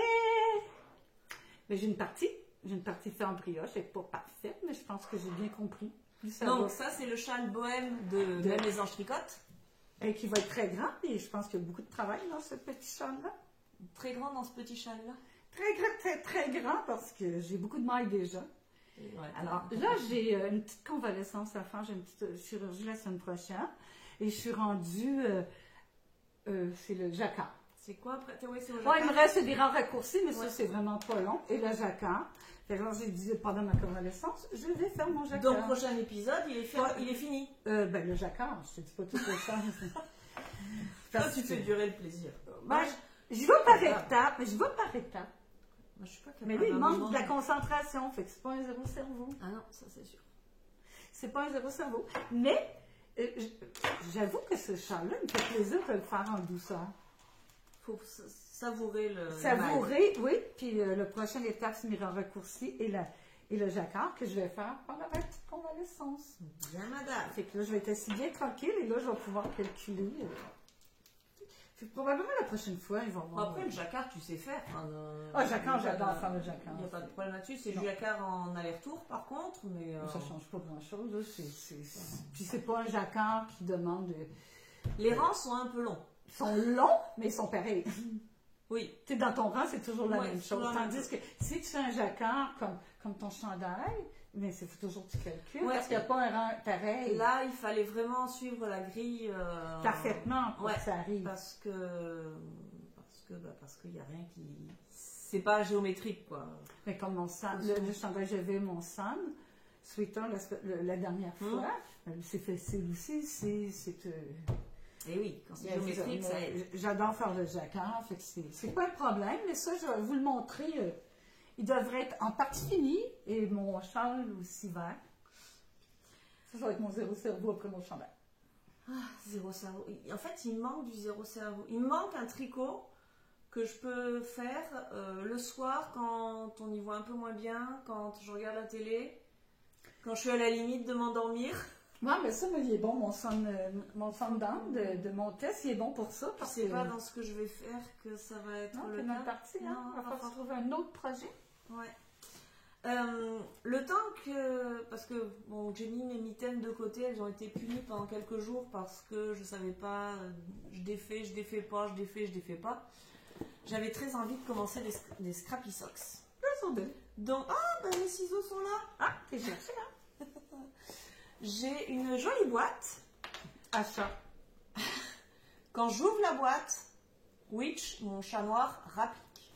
Mais j'ai une partie faite en brioche. Elle n'est pas parfaite, mais je pense que j'ai bien compris. Plus ça Donc va. ça, c'est le châle bohème de la Maison Tricotte. Et qui va être très grand, et je pense qu'il y a beaucoup de travail dans ce petit châle-là. Très grand dans ce petit châle-là. Très grand, très, très grand, parce que j'ai beaucoup de mailles déjà. Ouais, Alors là, j'ai une petite convalescence à faire. J'ai une petite chirurgie la semaine prochaine. Et je suis rendue, c'est le jacquard. c'est quoi après? Ouais, c'est au Bon, il me jacquard. reste des rangs raccourcis, mais Ouais. ça, c'est vraiment pas long. Et le jacquard. Fait que là, j'ai dit, pendant ma convalescence, je vais faire mon jacquard. Donc, prochain épisode, il est fini. Ben, le jacquard, je te dis pas tout le temps. Toi, tu fais durer le plaisir. Ben, je vais par étapes, mais je vais par étapes. Moi, je suis pas capable. Mais lui, il à un manque moment de la concentration, fait que c'est pas un zéro cerveau. Ah non, ça c'est sûr. C'est pas un zéro cerveau. Mais, j'avoue que ce chant-là, il me fait plaisir de le faire en douceur. Faut savourer le. Savourer, oui. Puis le prochaine étape, c'est mes rangs raccourcis et le jacquard que je vais faire pendant ma petite convalescence. Bien, madame. Fait que là, je vais être assis bien tranquille et là, je vais pouvoir calculer. Fait que probablement la prochaine fois, ils vont Bon, voir. après, le jacquard, tu sais faire. Ah, jacquard, j'adore faire le jacquard. Il n'y a pas de problème là-dessus. C'est Non. du jacquard en aller-retour, par contre. Mais, Ça change pas grand-chose. Là. Puis c'est pas un jacquard qui demande. les rangs sont un peu longs. Ils sont longs, mais ils sont pareils. Oui. Tu sais, dans ton rang, c'est toujours la Ouais, même c'est chose. toujours la même Tandis que si tu fais un jacquard comme ton chandail, mais c'est faut toujours que tu calcules. Ouais. Parce qu'il n'y a pas un rang pareil. Là, il fallait vraiment suivre la grille. Parfaitement pour Ouais. que ça arrive. Parce qu'il n'y a rien qui. C'est pas géométrique, quoi. Mais comme mon sand, le chandail, j'avais mon sand, sweater la dernière fois, c'est facile aussi. Et oui, quand c'est géométrique, ça aide. J'adore faire le jacquard, fait que c'est pas un problème, mais ça, je vais vous le montrer. Il devrait être en partie fini, et mon châle aussi vert. Ça va être mon zéro cerveau après mon chandail. Ah, zéro cerveau. En fait, il manque du zéro cerveau. Il me manque un tricot que je peux faire le soir quand on y voit un peu moins bien, quand je regarde la télé, quand je suis à la limite de m'endormir. Ouais, mais ça, il est bon, mon sundown de mon test, il est bon pour ça. Parce C'est que pas dans ce que je vais faire que ça va être non, le c'est cas. mal parti, hein? Non, On va pas falloir trouver un autre projet. Ouais. Le temps que. Parce que bon, j'ai mis mes mitaines de côté, elles ont été punies pendant quelques jours parce que je savais pas. Je défais pas, je défais pas. j'avais très envie de commencer des Scrappy Socks. Là, sont deux. Donc, mes ciseaux sont là. Ah, t'es cherché, hein? J'ai une jolie boîte. Achat. Quand j'ouvre la boîte, Witch, mon chat noir, rapplique.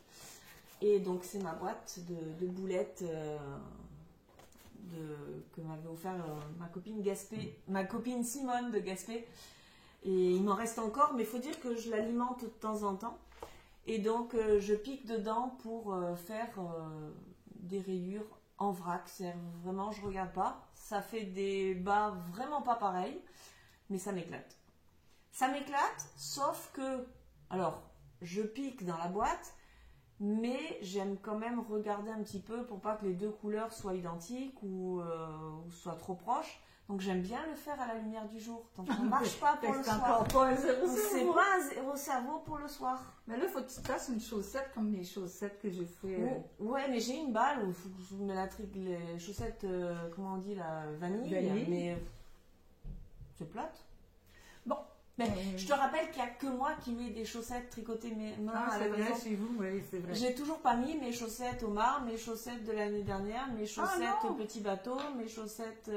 Et donc, c'est ma boîte de boulettes que m'avait offert ma copine Simone de Gaspé. Et il m'en reste encore, mais il faut dire que je l'alimente de temps en temps. Et donc, je pique dedans pour faire des rayures en vrac. Vraiment, je regarde pas. Ça fait des bas vraiment pas pareils, mais ça m'éclate. Ça m'éclate, sauf que, alors, je pique dans la boîte, mais j'aime quand même regarder un petit peu pour pas que les deux couleurs soient identiques ou soient trop proches. Donc j'aime bien le faire à la lumière du jour. Donc ça ne marche pas pour le soir. C'est pas un zéro cerveau pour le soir. Mais là, il faut que tu te fasses une chaussette comme les chaussettes que j'ai fait. Ouais, mais j'ai une balle où il faut que je mets les chaussettes, comment on dit, la vanille. Mais c'est plate. Bon. Mais je te rappelle qu'il n'y a que moi qui mets des chaussettes tricotées main à la maison. Chez vous, oui, c'est vrai. J'ai toujours pas mis mes chaussettes Omar, mes chaussettes de l'année dernière, mes chaussettes petit bateau, mes chaussettes...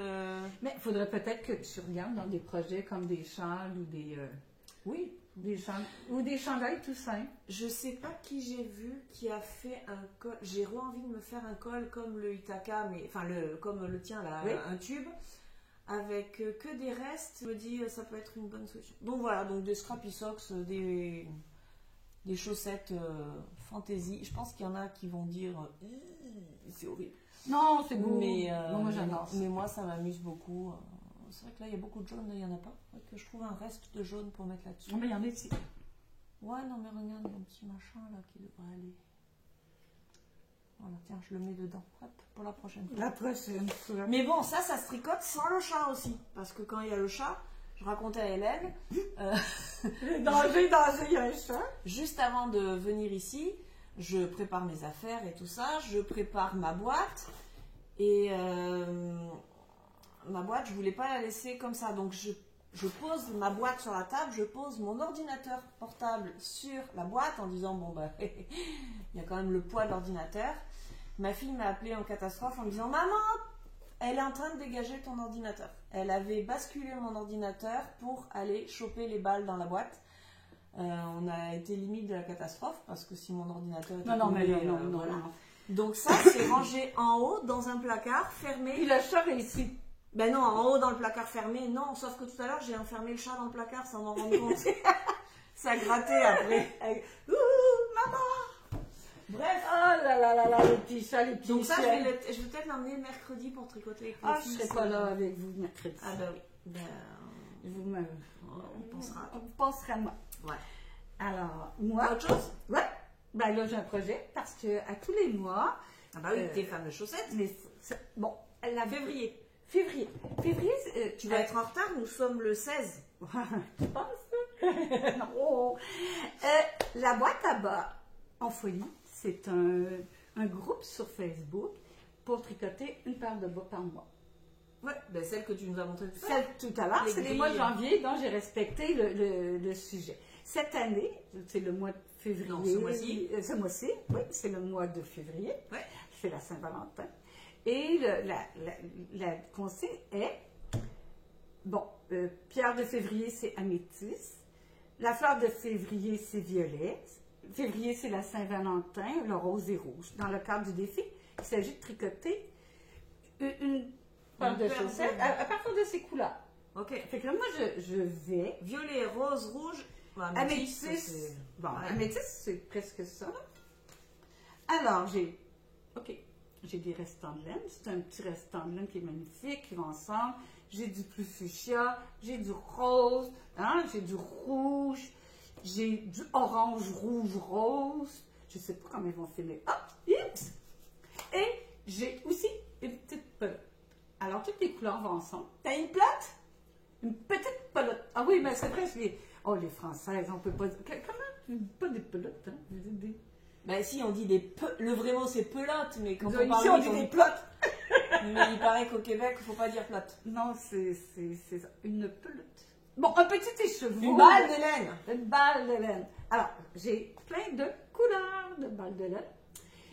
Mais il faudrait peut-être que tu regardes dans des projets comme des châles ou des... Oui. Des châles, ou des chandails tout simples. Je sais pas qui j'ai vu qui a fait un col. J'ai envie de me faire un col comme le Itaka, mais enfin comme le tien là, oui. Un tube. Avec que des restes, je me dis ça peut être une bonne solution. Donc voilà, donc des Scrappy Socks, des chaussettes fantasy. Je pense qu'il y en a qui vont dire c'est horrible. Non, c'est beau. Mais, moi j'adore. Mais moi ça m'amuse beaucoup. C'est vrai que là il y a beaucoup de jaune, là il n'y en a pas. Que je trouve un reste de jaune pour mettre là-dessus. Non mais il y en a ici. Ouais, non mais regarde mon petit machin là qui devrait aller. Voilà, tiens, je le mets dedans. Hop, pour la prochaine fois. La prochaine fois. Mais bon, ça se tricote sans le chat aussi. Parce que quand il y a le chat, je racontais à Hélène. danger, il y a un chat. Juste avant de venir ici, je prépare mes affaires et tout ça. Je prépare ma boîte. Et ma boîte, je voulais pas la laisser comme ça. Donc je pose ma boîte sur la table, je pose mon ordinateur portable sur la boîte en disant bon bah il y a quand même le poids de l'ordinateur. Ma fille m'a appelée en catastrophe en me disant maman, elle est en train de dégager ton ordinateur. Elle avait basculé mon ordinateur pour aller choper les balles dans la boîte. On a été limite de la catastrophe parce que si mon ordinateur était non. Donc ça c'est rangé en haut dans un placard fermé. Et le chat est ici. Ben non, en haut dans le placard fermé, non, sauf que tout à l'heure j'ai enfermé le chat dans le placard sans m'en rendre compte. Ça grattait après. Maman! Bref. Oh là là, les petits chats, les petits Donc ça, chiens. je vais peut-être l'emmener mercredi pour tricoter avec les filles. Je serai pas là avec vous mercredi. Ah ben oui. Ben, on pensera à moi. Ouais. Alors, moi... Autre chose? Ouais. Ben là, j'ai un projet parce que à tous les mois... Ah bah oui, tes fameuses chaussettes. Mais bon, Février. Février, tu vas être en retard, nous sommes le 16. Tu penses? Non. La boîte à bas en folie, c'est un groupe sur Facebook pour tricoter une paire de bas par mois. Ouais, ben celle que tu nous as montrée tout à l'heure. Celle tout à l'heure, c'est les mois de janvier, donc j'ai respecté le sujet. Cette année, c'est le mois de février. Non, ce mois-ci. Ce mois-ci, oui, c'est le mois de février. Ouais. C'est la Saint-Valentin. Et la consigne est, bon, pierre de février, c'est améthyste. La fleur de février, c'est violet. Février, c'est la Saint-Valentin, le rose et rouge. Dans le cadre du défi, il s'agit de tricoter une paire de chaussettes à partir de ces couleurs. Ok. Fait que là, moi, je vais... Violet, rose, rouge. Améthyste. Bon, ouais. Améthyste, c'est presque ça. Alors, j'ai des restants de laine. C'est un petit restant de laine qui est magnifique, qui va ensemble. J'ai du plus fuchsia, j'ai du rose, hein, j'ai du rouge, j'ai du orange, rouge, rose. Je ne sais pas comment ils vont finir. Ah, oups! Et j'ai aussi une petite pelote. Alors, toutes les couleurs vont ensemble. T'as une pelote? Une petite pelote. Ah oui, mais c'est vrai, les Françaises, on peut pas dire... Comment? Pas des pelotes, hein? Ben si, on dit le vrai mot c'est pelote, mais quand on parle dit des pelotes. Mais il paraît qu'au Québec, il ne faut pas dire pelote. Non, c'est ça. Une pelote. Bon, un petit écheveau. Une balle de laine. Une balle de laine. Alors, j'ai plein de couleurs. de balles de lait.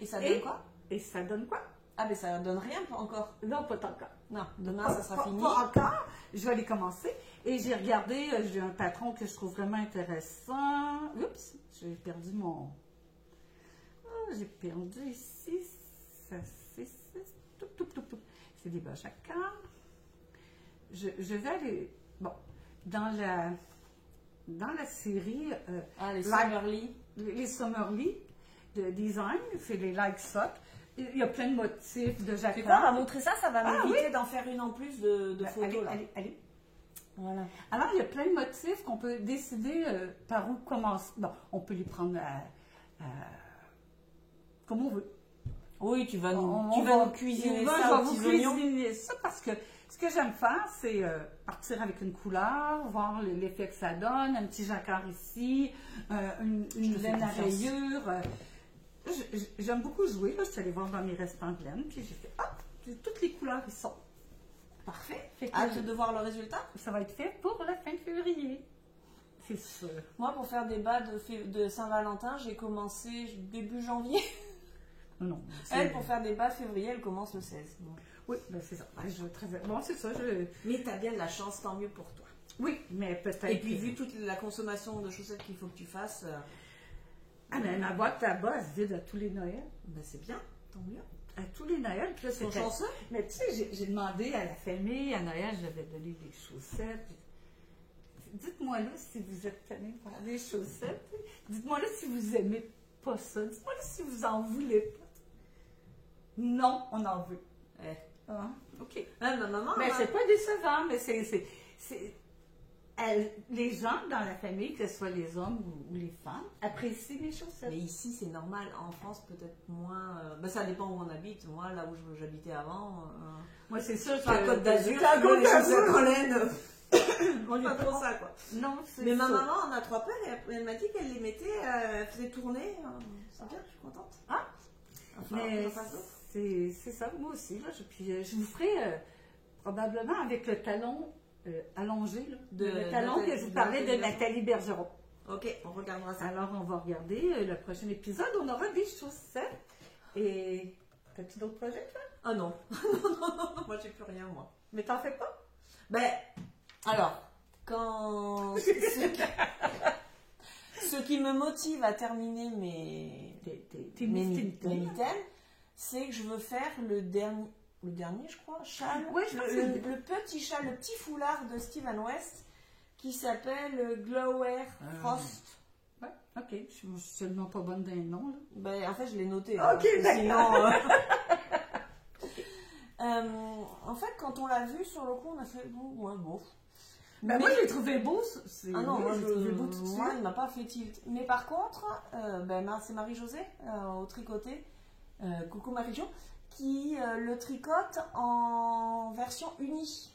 Et ça donne quoi? Et ça donne quoi? Ah, mais ça donne rien encore. Non, pas encore. Non, demain, ça sera fini. Pas encore. Je vais aller commencer. Et j'ai regardé, j'ai un patron que je trouve vraiment intéressant. Oups, j'ai perdu mon... Ah, j'ai perdu ici. Ça, c'est... C'est des bâches à cartes. Je vais aller... Bon, dans la série... Les Summerly. Les Summerly de design, c'est les Like Sock. Il y a plein de motifs de jacquard. Tu vois, on va montrer ça, ça va m'éviter d'en faire une en plus de photos. Allez. Voilà. Alors, il y a plein de motifs qu'on peut décider par où commencer. Bon, on peut les prendre comme on veut. Oui, tu vas nous cuisiner ça. Ça, je vais vous cuisiner ça parce que ce que j'aime faire, c'est partir avec une couleur, voir l'effet que ça donne, un petit jacquard ici, une laine à rayures. J'aime beaucoup jouer. Là, je suis allée voir dans mes restants de laine, puis j'ai fait toutes les couleurs qui sont. Parfait. Hâte de voir le résultat. Ça va être fait pour la fin de février. C'est sûr. Moi, pour faire des bas de Saint-Valentin, j'ai commencé début janvier. Non. Elle, pour faire des bas février, elle commence le 16. Donc. Oui, ben c'est ça. Bon, c'est ça. Mais tu as bien de la chance, tant mieux pour toi. Oui, mais peut-être. Et puis, vu toute la consommation de chaussettes qu'il faut que tu fasses. Ah, mais ma boîte là-bas, elle se vide à tous les Noëls. Ben, c'est bien, tant mieux. À tous les Noëls. Puis là, c'est chanceux. Mais tu sais, j'ai demandé à la famille, à Noël, j'avais donné des chaussettes. Dites-moi là si vous êtes tanné par des chaussettes. Dites-moi là si vous aimez pas ça. Dites-moi là si vous en voulez pas. Non, on en veut. OK. Ma maman. Mais c'est pas décevant, mais c'est les gens dans la famille, que ce soit les hommes ou les femmes, apprécient les chaussettes. Mais ici, c'est normal. En France, peut-être moins. Ça dépend où on habite. Moi, là où j'habitais avant. Moi, c'est sûr que. La Côte d'Azur, les chaussettes en laine. On est pas pour ça, quoi. Non, c'est mais ma maman en a 3 paires et elle m'a dit qu'elle les mettait, elle faisait tourner. C'est bien, je suis contente. Enfin, mais c'est ça, moi aussi. Là, puis je vous ferai probablement avec le talon allongé, là, le talon que je vous parlais de Nathalie Bergeron. Ok, on regardera ça. Alors, on va regarder le prochain épisode. On aura des chaussettes. Et t'as-tu d'autres projets, toi? Ah non. non, moi j'ai plus rien, moi. Mais t'en fais pas? Ben, alors, quand... ce qui me motive à terminer mes mitaines, c'est que je veux faire le dernier, je crois, châle, oui, le petit châle, le petit foulard de Steven West qui s'appelle Glower Frost. Ouais, ok, je suis seulement pas bonne d'un nom. Là. Ben, en fait, je l'ai noté. Ok, sinon, en fait, quand on l'a vu sur le coup, on a fait bon. Ben moi, je l'ai trouvé beau. Ah non, moi, je l'ai trouvé beau tout de suite. Moi, il m'a pas fait tilt. Mais par contre, c'est Marie-Josée au tricoté. Coucou Marie-Jo, qui le tricote en version unie.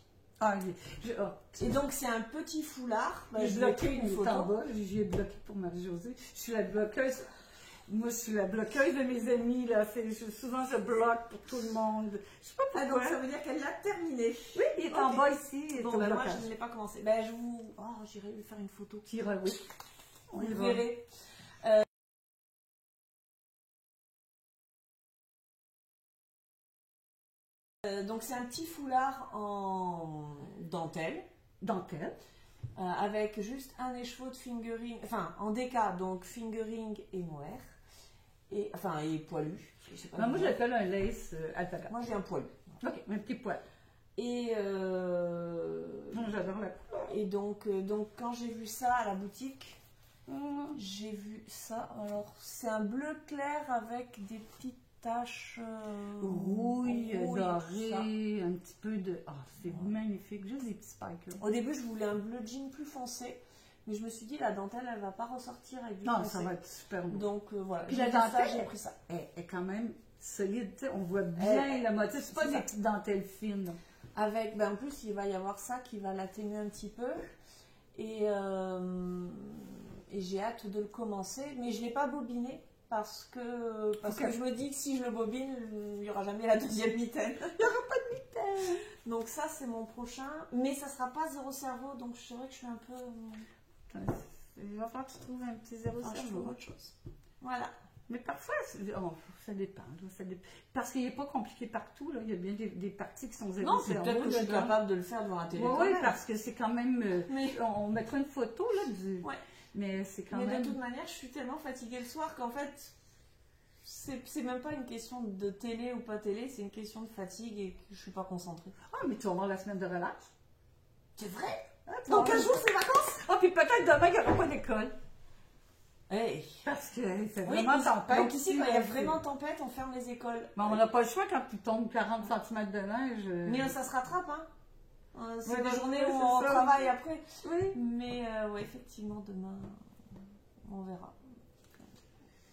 Et donc, c'est un petit foulard. Je bloqué une photo. En bas, j'ai bloqué pour Marie-Josée. Je suis la bloqueuse. Moi, je suis la bloqueuse de mes amis. Là. Souvent, je bloque pour tout le monde. Je sais pas pourquoi. Donc, ça veut dire qu'elle l'a terminé. Oui, il est en bas ici. Bon, moi, je ne l'ai pas commencé. J'irai lui faire une photo. Oui. On le verrait. Donc, c'est un petit foulard en dentelle. Avec juste un écheveau de fingering, enfin en déca, donc fingering et mohair. Et poilu. Je sais pas moi, je l'appelle un lace alpaca. Moi, j'ai un poilu. Ok, un petit poil. Et j'adore la couleur. Et donc, quand j'ai vu ça à la boutique, j'ai vu ça. Alors, c'est un bleu clair avec des petites taches rouille, dorées, un petit peu de... c'est magnifique, juste des petits spikes. Au début, je voulais un bleu jean plus foncé. Mais je me suis dit, la dentelle, elle va pas ressortir avec du non, foncé. ça va être super beau. Donc, voilà. Puis la dentelle, j'ai pris ça. Est quand même solide. On voit bien le motif. C'est pas des petites dentelles fines. Avec, en plus, il va y avoir ça qui va l'atténuer un petit peu. Et j'ai hâte de le commencer. Mais je ne l'ai pas bobiné parce que je me dis que si je le bobine, il n'y aura jamais la deuxième mitaine. Il n'y aura pas de mitaine. Donc ça, c'est mon prochain. Mais ça ne sera pas zéro cerveau. Donc c'est vrai que je suis un peu... Il va falloir que tu trouves un petit zéro cerveau. Je trouve autre chose. Voilà. Mais parfois, ça dépend, là, parce qu'il n'est pas compliqué partout. Là. Il y a bien des parties qui sont zéro Non, c'est cerveau, peut-être que je suis dedans. capable de le faire devant la télé. Oui, quand même. parce que c'est quand même... Mais- on mettra une photo, là, du... Ouais. Mais c'est quand Mais même... de toute manière, je suis tellement fatiguée le soir qu'en fait, c'est même pas une question de télé ou pas télé, c'est une question de fatigue et que je suis pas concentrée. Ah, mais tu vas avoir la semaine de relâche. C'est vrai? Ah, tu Dans vas 15 avoir- jours, c'est vacances? Ah, puis peut-être demain, il n'y aura pas d'école. Hey. Parce que c'est Oui, vraiment tempête. donc ici, quand il y a là, vraiment tempête, on ferme les écoles. Mais on n'a pas le choix quand il tombe 40 cm de neige. Mais ça se rattrape, hein. C'est Ouais, des journées ouais, où c'est on ça. travaille après. Oui. Mais ouais, effectivement, demain, on verra.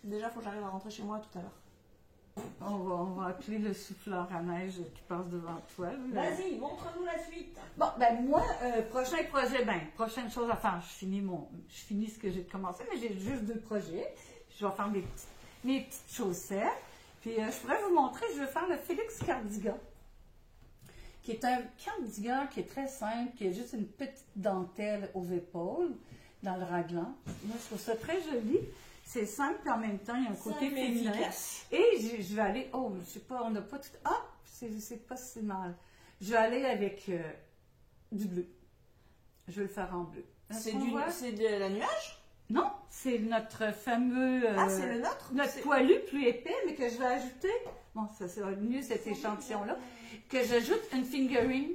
Déjà, il faut que j'arrive à rentrer chez moi tout à l'heure. On va appeler le souffleur à neige qui passe devant toi. là. Vas-y, montre-nous la suite. Bon, ben moi, prochain projet, prochaine chose à faire. Je finis ce que j'ai commencé, mais j'ai juste 2 projets. Je vais faire mes petites chaussettes. Puis je pourrais vous montrer, je vais faire le Félix Cardigan, qui est un cardigan qui est très simple, qui a juste une petite dentelle aux épaules, dans le raglan. Moi, je trouve ça très joli. C'est simple, puis en même temps, il y a un côté Simple et féminin. efficace. Et je vais aller, je sais pas, on n'a pas tout. Ah, c'est pas si mal. Je vais aller avec du bleu. Je vais le faire en bleu. Est-ce C'est qu'on voit? de la nuage? Non, c'est notre fameux. Ah, c'est le nôtre? Notre C'est- poilu plus épais, mais que je vais ajouter. Bon, ça sera mieux cet échantillon-là. Que j'ajoute une fingering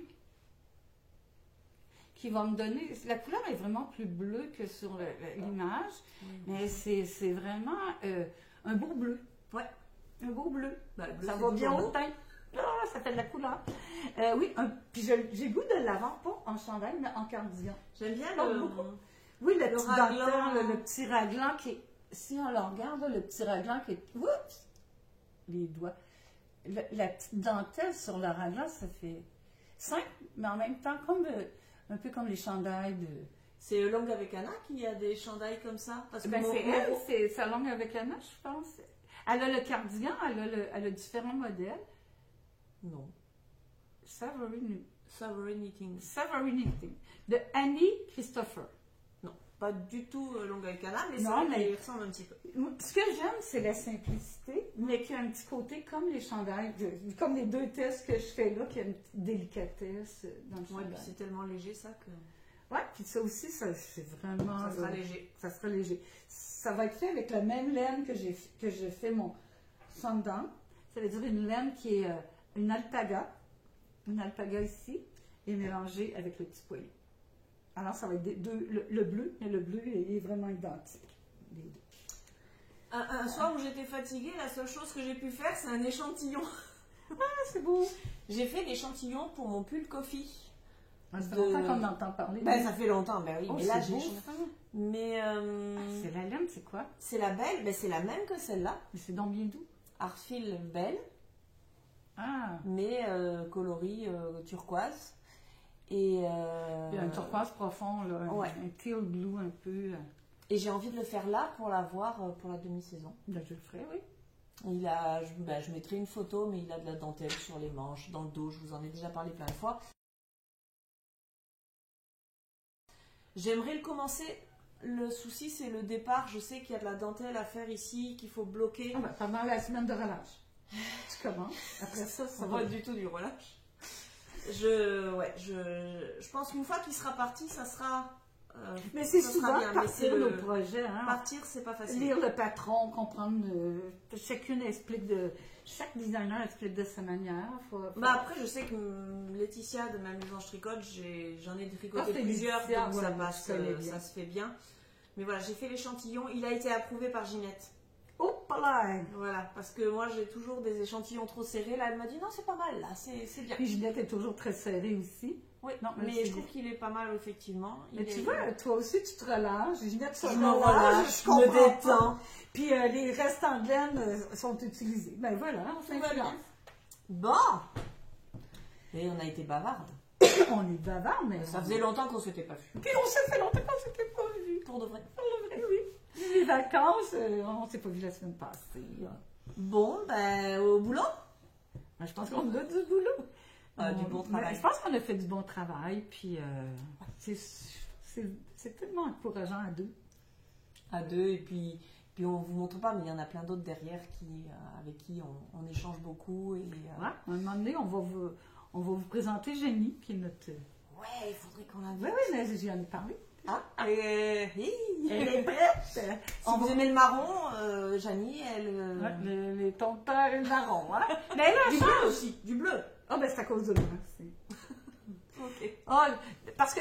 qui va me donner. La couleur est vraiment plus bleue que sur l'image, mais c'est vraiment un beau bleu. Ouais. Un beau bleu. Bah, le bleu, Ça c'est va bien toujours au beau. teint. Ah, ça fait de la couleur. Oui, puis j'ai le goût de l'avoir, pas en chandail, mais en cardigan. J'aime bien Pas le... beaucoup. Oui, le petit raglan. dentelle, le petit raglan qui est. Si on le regarde, là, le petit raglan qui est. Oups! Les doigts. La petite dentelle sur le raglan, ça fait simple, mais en même temps, comme un peu comme les chandails de. C'est Longue avec Anna qui a des chandails comme ça? Parce que Ben, mon- c'est elle, c'est sa langue avec Anna, je pense. Elle a le cardigan, elle a différents modèles. Non. Savory Savory Knitting. Knitting. De Annie Christopher. Non, pas du tout Longue avec Anna, mais Non, ça mais- il ressemble un petit peu. Ce que j'aime, c'est la simplicité, mais qui a un petit côté comme les chandails, comme les 2 tests que je fais là, qui a une petite délicatesse dans le Ouais, chandail. puis c'est tellement léger ça que Ouais, puis ça aussi, c'est vraiment. ça sera léger. Ça sera léger. Ça va être fait avec la même laine que j'ai fait mon sundown. Ça veut dire une laine qui est une alpaga. Une alpaga ici, et mélangée avec le petit poilu. Alors, ça va être le bleu, mais le bleu est vraiment identique. Les deux. Un soir où j'étais fatiguée, la seule chose que j'ai pu faire, c'est un échantillon. Ah, c'est beau! J'ai fait l'échantillon pour mon pull coffee. Ça fait De- longtemps qu'on entend parler. Ben, ça fait longtemps, ben oui, Oh, mais là, c'est j'ai beau, changé. ça. Mais C'est la laine, c'est quoi? c'est la belle, ben, c'est la même que celle-là. Mais c'est donc bien doux. Arfil belle, Ah! mais coloris turquoise. Et, Il y a un turquoise profond, là, Ouais. un teal blue un peu. et j'ai envie de le faire là pour l'avoir pour la demi-saison. Ben, je le ferai, oui. Je mettrai une photo, mais il a de la dentelle sur les manches, dans le dos, je vous en ai déjà parlé plein de fois. J'aimerais le commencer. Le souci, c'est le départ. Je sais qu'il y a de la dentelle à faire ici, qu'il faut bloquer. Ah, ben, pendant la semaine de relâche. Tu commences. Après ça, ça va. Pas du tout du relâche. Je pense qu'une fois qu'il sera parti, ça sera. Mais c'est ça sera souvent bien, mais c'est partir le- nos projets. Hein? Partir, c'est pas facile. Lire le patron, comprendre. Chacune explique de. Chaque designer explique de sa manière. Bah après, je sais que Laetitia de ma maison tricote, j'en ai tricoté Ah, c'est plusieurs, Laetitia, donc ouais, ça passe, je connais bien. ça se fait bien. Mais voilà, j'ai fait l'échantillon, il a été approuvé par Ginette. Oh, pas là! Voilà, parce que moi j'ai toujours des échantillons trop serrés. Là, elle m'a dit non, c'est pas mal, là, c'est bien. Puis Ginette est toujours très serrée aussi. Oui, Non, mais mais c'est je trouve bien. qu'il est pas mal, effectivement. Mais Il tu est- vois, toi aussi, tu te relâches. Ginette se je me relâche, je me détends. Puis les restants de laine sont utilisés. Ben voilà, on Tout va bien. s'influence. Bon Et on a été bavarde. On est bavard, mais. Ça faisait longtemps qu'on s'était pas vu. Puis on s'est fait longtemps qu'on s'était pas vu. Pour de vrai. Pour le vrai, oui. Les vacances, on s'est pas vu la semaine passée. Bon, ben, au boulot. Ben, je pense qu'on a du boulot. Du bon Mais travail. je pense qu'on a fait du bon travail, puis c'est tellement encourageant à deux. À deux, et puis Puis on ne vous montre pas, mais il y en a plein d'autres derrière avec qui on échange beaucoup. Et, Ouais, à un moment donné, on va vous présenter Jenny, qui est notre... Ouais, il faudrait qu'on la voie. Oui, oui, mais j'en ai parlé. Ah, Elle est prête. Si vous aimez le marron, Janie, elle... Ouais, les tonteurs et le marron, hein? Mais elle a du bleu aussi, du bleu. Ah, ben c'est à cause de moi. Ok. Ah, parce que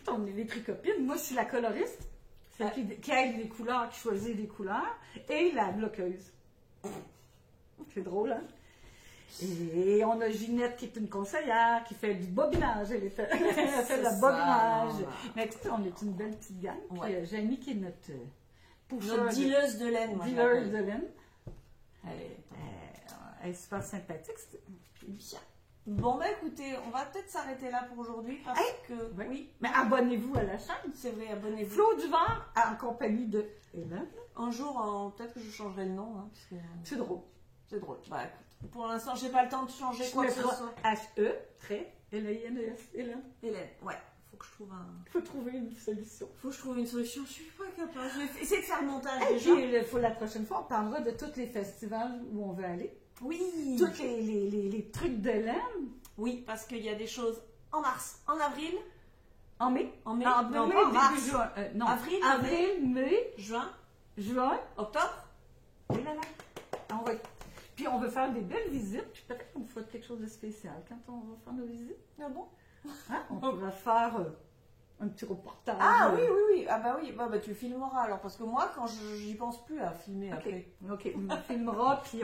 quand on est les tricopines, moi je suis la coloriste, celle qui aide les couleurs, qui choisit les couleurs, et la bloqueuse. C'est drôle, hein? Et on a Ginette qui est une conseillère, qui fait du bobinage. Elle fait le bobinage. Mais écoutez, on est une belle petite gang. Puis Jenny qui est notre dealeuse de laine. Dealeuse de laine. Elle est super sympathique. Bien. Bon, bah écoutez, on va peut-être s'arrêter là pour aujourd'hui parce que... Oui. Mais abonnez-vous à la chaîne. C'est vrai, abonnez-vous. Flo Duval en compagnie de Hélène. Un jour, peut-être que je changerai le nom. Hein, parce que... C'est drôle. C'est drôle. Bah écoute, pour l'instant, j'ai pas le temps de changer quoi que ce soit. H-E, L-A-I-N-E-S, Hélène. Hélène, ouais. Faut que je trouve un... Il faut trouver une solution. Faut que je trouve une solution. Je suis pas capable. Je vais essayer de faire le montage Et déjà. Puis, la prochaine fois, on parlera de tous les festivals où on veut aller. Oui. Tous les trucs de laine. Oui, parce qu'il y a des choses en mars, en avril. En mai. En mai. Non, mai, début juin. Non. Avril, mai, juin, octobre. Et là. Puis on veut faire des belles visites. Puis peut-être qu'on fera quelque chose de spécial quand on va faire nos visites. Ah bon? Hein? On pourra faire un petit reportage. Ah oui. Ah bah oui, bah, tu filmeras alors. Parce que moi, quand j'y pense plus à filmer après. Ok, on filmera, puis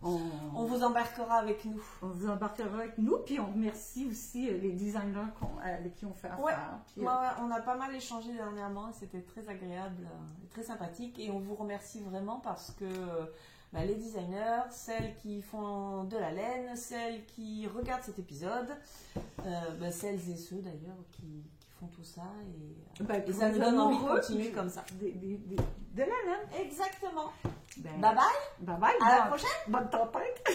on vous embarquera avec nous. On vous embarquera avec nous, puis on remercie aussi les designers avec qui on fait affaire. Puis, on a pas mal échangé dernièrement, c'était très agréable et très sympathique. Et on vous remercie vraiment parce que les designers, celles qui font de la laine, celles qui regardent cet épisode, celles et ceux d'ailleurs qui font tout ça. Et ça nous donne envie de continuer comme ça. De la laine. Exactement. Bye bye. Bye. À la prochaine. Bonne tempête.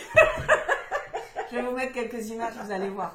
Je vais vous mettre quelques images, vous allez voir.